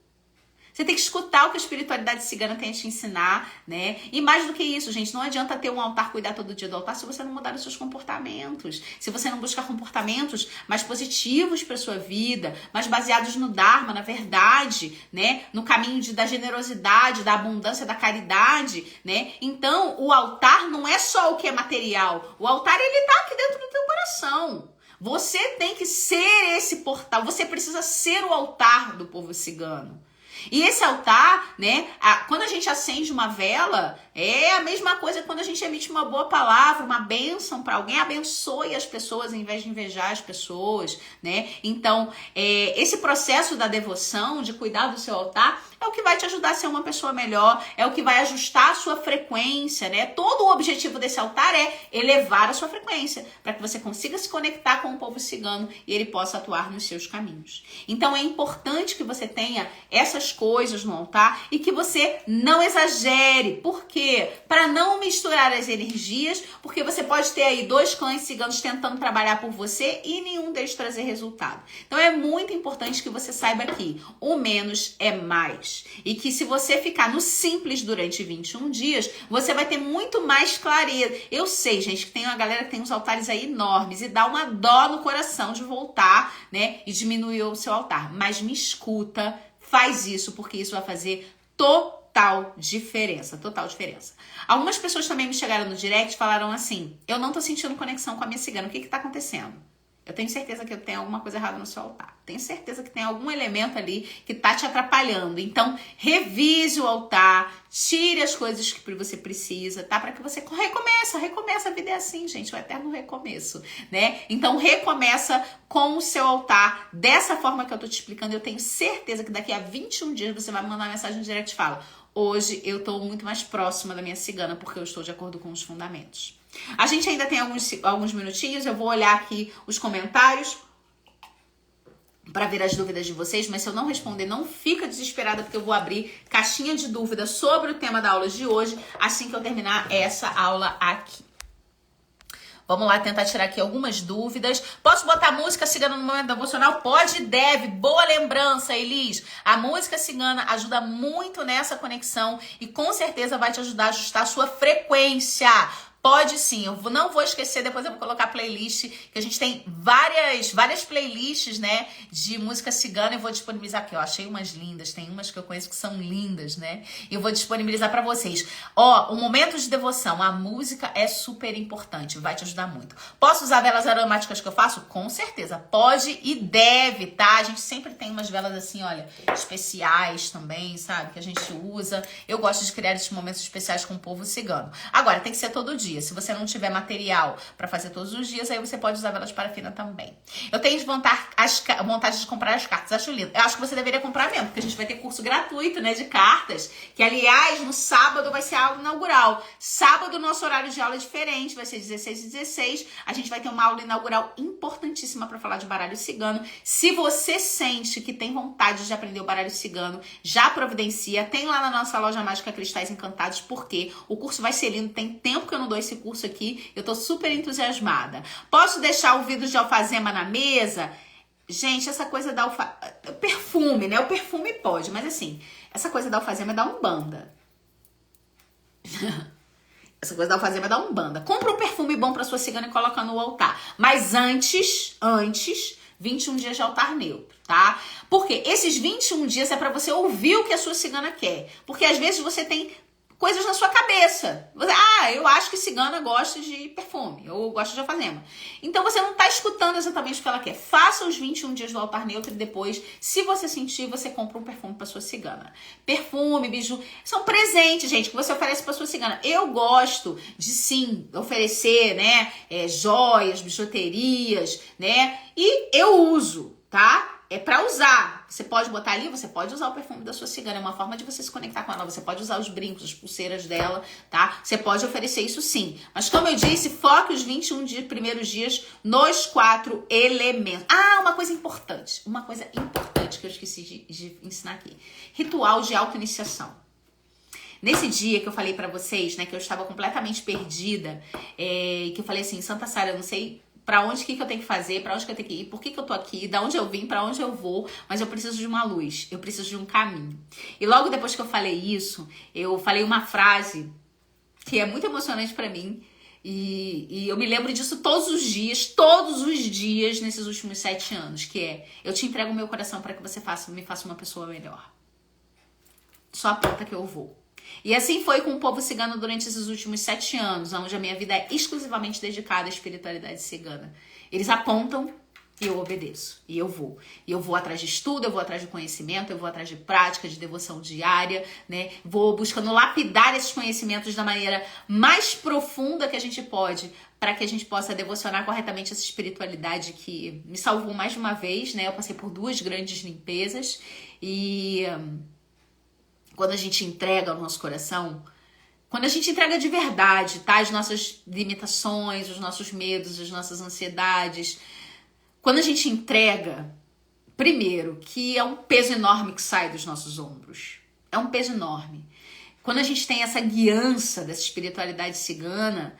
A: Você tem que escutar o que a espiritualidade cigana tem a te ensinar, né? E mais do que isso, gente, não adianta ter um altar, cuidar todo dia do altar, se você não mudar os seus comportamentos. Se você não buscar comportamentos mais positivos para sua vida, mais baseados no Dharma, na verdade, né? No caminho da generosidade, da abundância, da caridade, né? Então, o altar não é só o que é material. O altar, ele tá aqui dentro do teu coração. Você tem que ser esse portal. Você precisa ser o altar do povo cigano. E esse altar, né, quando a gente acende uma vela, é a mesma coisa que quando a gente emite uma boa palavra, uma bênção para alguém, abençoe as pessoas em vez de invejar as pessoas, né? Então, esse processo da devoção, de cuidar do seu altar, é o que vai te ajudar a ser uma pessoa melhor, é o que vai ajustar a sua frequência, né? Todo o objetivo desse altar é elevar a sua frequência, para que você consiga se conectar com o povo cigano e ele possa atuar nos seus caminhos. Então, é importante que você tenha essas coisas no altar e que você não exagere. Por quê? Para não misturar as energias, porque você pode ter aí 2 clãs ciganos tentando trabalhar por você e nenhum deles trazer resultado. Então é muito importante que você saiba que o menos é mais. E que se você ficar no simples durante 21 dias, você vai ter muito mais clareza. Eu sei, gente, que tem uma galera que tem uns altares aí enormes e dá uma dó no coração de voltar, né, e diminuir o seu altar. Mas me escuta, faz isso, porque isso vai fazer total diferença. Algumas pessoas também me chegaram no direct e falaram assim: eu não tô sentindo conexão com a minha cigana, o que tá acontecendo? Eu tenho certeza que tem alguma coisa errada no seu altar. Tenho certeza que tem algum elemento ali que tá te atrapalhando. Então, revise o altar, tire as coisas que você precisa, tá? Para que você recomeça. A vida é assim, gente, o eterno recomeço, né? Então, recomeça com o seu altar dessa forma que eu tô te explicando. Eu tenho certeza que daqui a 21 dias você vai me mandar uma mensagem no direct e fala: hoje eu tô muito mais próxima da minha cigana porque eu estou de acordo com os fundamentos. A gente ainda tem alguns minutinhos, eu vou olhar aqui os comentários para ver as dúvidas de vocês, mas se eu não responder, não fica desesperada, porque eu vou abrir caixinha de dúvidas sobre o tema da aula de hoje, assim que eu terminar essa aula aqui. Vamos lá tentar tirar aqui algumas dúvidas. Posso botar música cigana no momento devocional? Pode e deve. Boa lembrança, Elis. A música cigana ajuda muito nessa conexão e com certeza vai te ajudar a ajustar a sua frequência. Pode sim, eu não vou esquecer, depois eu vou colocar playlist, que a gente tem várias playlists, né, de música cigana, eu vou disponibilizar aqui, ó, achei umas lindas, tem umas que eu conheço que são lindas, né, e eu vou disponibilizar pra vocês. Ó, o momento de devoção, a música é super importante, vai te ajudar muito. Posso usar velas aromáticas que eu faço? Com certeza, pode e deve, tá? A gente sempre tem umas velas assim, olha, especiais também, sabe, que a gente usa. Eu gosto de criar esses momentos especiais com o povo cigano. Agora, tem que ser todo dia. dia. Se você não tiver material para fazer todos os dias, aí você pode usar vela de parafina também. Eu tenho vontade de comprar as cartas, acho lindo. Eu acho que você deveria comprar mesmo, porque a gente vai ter curso gratuito, né, de cartas, que aliás, no sábado vai ser a aula inaugural. Sábado, nosso horário de aula é diferente, vai ser 16h16. A gente vai ter uma aula inaugural importantíssima para falar de baralho cigano. Se você sente que tem vontade de aprender o baralho cigano, já providencia. Tem lá na nossa loja mágica Cristais Encantados, porque o curso vai ser lindo. Tem tempo que eu não dou esse curso aqui. Eu tô super entusiasmada. Posso deixar o vidro de alfazema na mesa? Gente, essa coisa da perfume, né? O perfume pode, mas assim, essa coisa da alfazema é da Umbanda. Essa coisa da alfazema é da Umbanda. Compra um perfume bom pra sua cigana e coloca no altar. Mas antes, 21 dias de altar neutro, tá? Porque esses 21 dias é pra você ouvir o que a sua cigana quer. Porque às vezes você tem coisas na sua cabeça. Eu acho que cigana gosta de perfume, ou gosta de alfazema. Então você não tá escutando exatamente o que ela quer. Faça os 21 dias do altar neutro e depois, se você sentir, você compra um perfume pra sua cigana. Perfume, biju, são presentes, gente, que você oferece pra sua cigana. Eu gosto de, sim, oferecer, né, joias, bijuterias, né, e eu uso, tá? É pra usar. Você pode botar ali, você pode usar o perfume da sua cigana. É uma forma de você se conectar com ela. Você pode usar os brincos, as pulseiras dela, tá? Você pode oferecer isso sim. Mas como eu disse, foque os 21 primeiros dias nos 4 elementos. Uma coisa importante. Uma coisa importante que eu esqueci de ensinar aqui. Ritual de autoiniciação. Nesse dia que eu falei pra vocês, né, que eu estava completamente perdida, que eu falei assim, Santa Sara, eu não sei pra onde, que eu tenho que fazer, pra onde que eu tenho que ir, por que eu tô aqui, da onde eu vim, pra onde eu vou, mas eu preciso de uma luz, eu preciso de um caminho. E logo depois que eu falei isso, eu falei uma frase que é muito emocionante pra mim, e eu me lembro disso todos os dias, nesses últimos 7 anos, que é, eu te entrego o meu coração pra que você me faça uma pessoa melhor. Só aponta que eu vou. E assim foi com o povo cigano durante esses últimos 7 anos, onde a minha vida é exclusivamente dedicada à espiritualidade cigana. Eles apontam e eu obedeço. E eu vou. E eu vou atrás de estudo, eu vou atrás de conhecimento, eu vou atrás de prática, de devoção diária, né? Vou buscando lapidar esses conhecimentos da maneira mais profunda que a gente pode, para que a gente possa devocionar corretamente essa espiritualidade que me salvou mais de uma vez, né? Eu passei por 2 grandes limpezas e quando a gente entrega o nosso coração, quando a gente entrega de verdade, tá? As nossas limitações, os nossos medos, as nossas ansiedades. Quando a gente entrega, primeiro, que é um peso enorme que sai dos nossos ombros. É um peso enorme. Quando a gente tem essa guiança dessa espiritualidade cigana,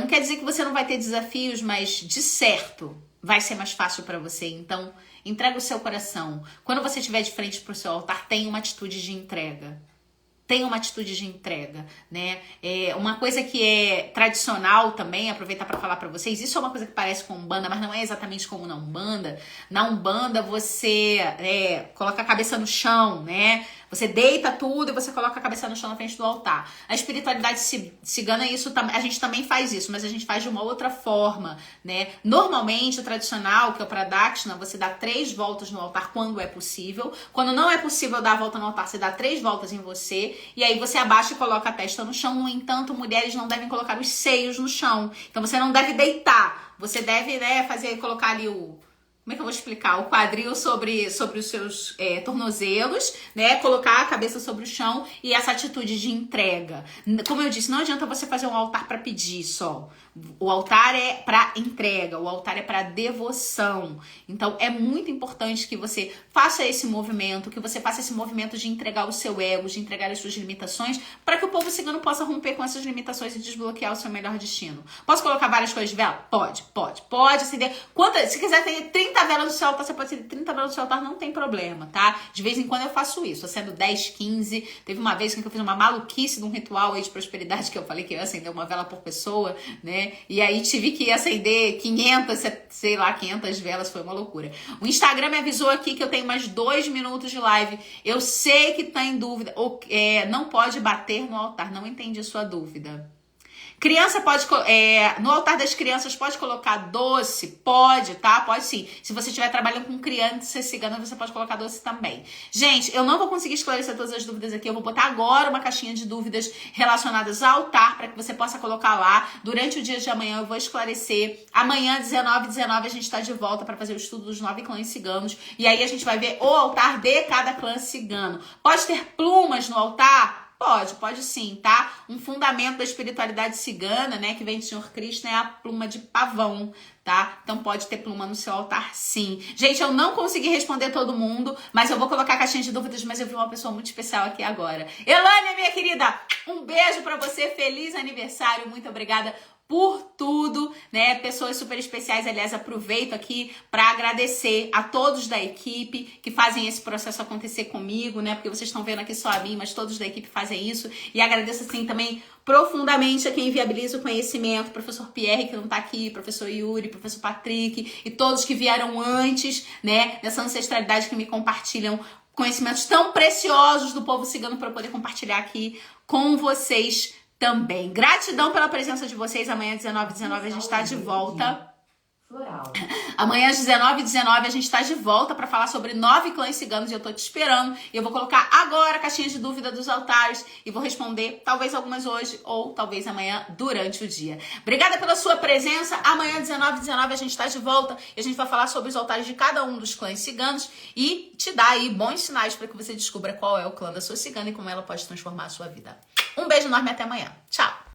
A: não quer dizer que você não vai ter desafios, mas de certo vai ser mais fácil para você. Então, entrega o seu coração. Quando você estiver de frente para o seu altar, tenha uma atitude de entrega. Tenha uma atitude de entrega, né? Uma coisa que é tradicional também, aproveitar para falar para vocês, isso é uma coisa que parece com Umbanda, mas não é exatamente como na Umbanda. Na Umbanda você coloca a cabeça no chão, né? Você deita tudo e você coloca a cabeça no chão na frente do altar. A espiritualidade cigana, a gente também faz isso, mas a gente faz de uma outra forma, né? Normalmente, o tradicional, que é o Pradakshina, você dá 3 voltas no altar quando é possível. Quando não é possível dar a volta no altar, você dá 3 voltas em você. E aí você abaixa e coloca a testa no chão. No entanto, mulheres não devem colocar os seios no chão. Então você não deve deitar. Você deve, colocar ali como é que eu vou explicar? O quadril sobre os seus tornozelos, né? Colocar a cabeça sobre o chão e essa atitude de entrega. Como eu disse, não adianta você fazer um altar para pedir só. O altar é para entrega, o altar é para devoção. Então é muito importante que você faça esse movimento, de entregar o seu ego, de entregar as suas limitações, para que o povo cigano possa romper com essas limitações e desbloquear o seu melhor destino. Posso colocar várias coisas de vela? Pode acender. Se quiser ter 30 velas no seu altar, você pode acender 30 velas no seu altar, não tem problema, tá? De vez em quando eu faço isso, acendo 10, 15. Teve uma vez que eu fiz uma maluquice de um ritual aí de prosperidade, que eu falei que eu ia acender uma vela por pessoa, né? E aí tive que acender 500 velas, foi uma loucura. O Instagram me avisou aqui que eu tenho mais 2 minutos de live. Eu sei que tá em dúvida, não pode bater no altar, não entendi sua dúvida. Criança pode, no altar das crianças pode colocar doce? Pode, tá? Pode sim. Se você estiver trabalhando com criança cigana, você pode colocar doce também. Gente, eu não vou conseguir esclarecer todas as dúvidas aqui. Eu vou botar agora uma caixinha de dúvidas relacionadas ao altar para que você possa colocar lá. Durante o dia de amanhã eu vou esclarecer. Amanhã, 19h19, a gente está de volta para fazer o estudo dos 9 clãs ciganos. E aí a gente vai ver o altar de cada clã cigano. Pode ter plumas no altar? Pode sim, tá? Um fundamento da espiritualidade cigana, né, que vem do Senhor Cristo, é a pluma de pavão, tá? Então pode ter pluma no seu altar, sim. Gente, eu não consegui responder todo mundo, mas eu vou colocar a caixinha de dúvidas, mas eu vi uma pessoa muito especial aqui agora. Elânia, minha querida, um beijo pra você, feliz aniversário, muito obrigada por tudo, né? Pessoas super especiais, aliás, aproveito aqui para agradecer a todos da equipe que fazem esse processo acontecer comigo, né? Porque vocês estão vendo aqui só a mim, mas todos da equipe fazem isso. E agradeço, assim, também profundamente a quem viabiliza o conhecimento, professor Pierre, que não tá aqui, professor Yuri, professor Patrick e todos que vieram antes, né? Dessa ancestralidade que me compartilham conhecimentos tão preciosos do povo cigano para eu poder compartilhar aqui com vocês também. Gratidão pela presença de vocês. Amanhã, 19h19, a gente está de volta.
B: Floral.
A: Amanhã, às 19h19, a gente está de volta para falar sobre 9 clãs ciganos e eu tô te esperando. E eu vou colocar agora a caixinha de dúvida dos altares e vou responder talvez algumas hoje ou talvez amanhã durante o dia. Obrigada pela sua presença. Amanhã, 19h19, a gente está de volta e a gente vai falar sobre os altares de cada um dos clãs ciganos e te dar aí bons sinais para que você descubra qual é o clã da sua cigana e como ela pode transformar a sua vida. Um beijo enorme e até amanhã. Tchau!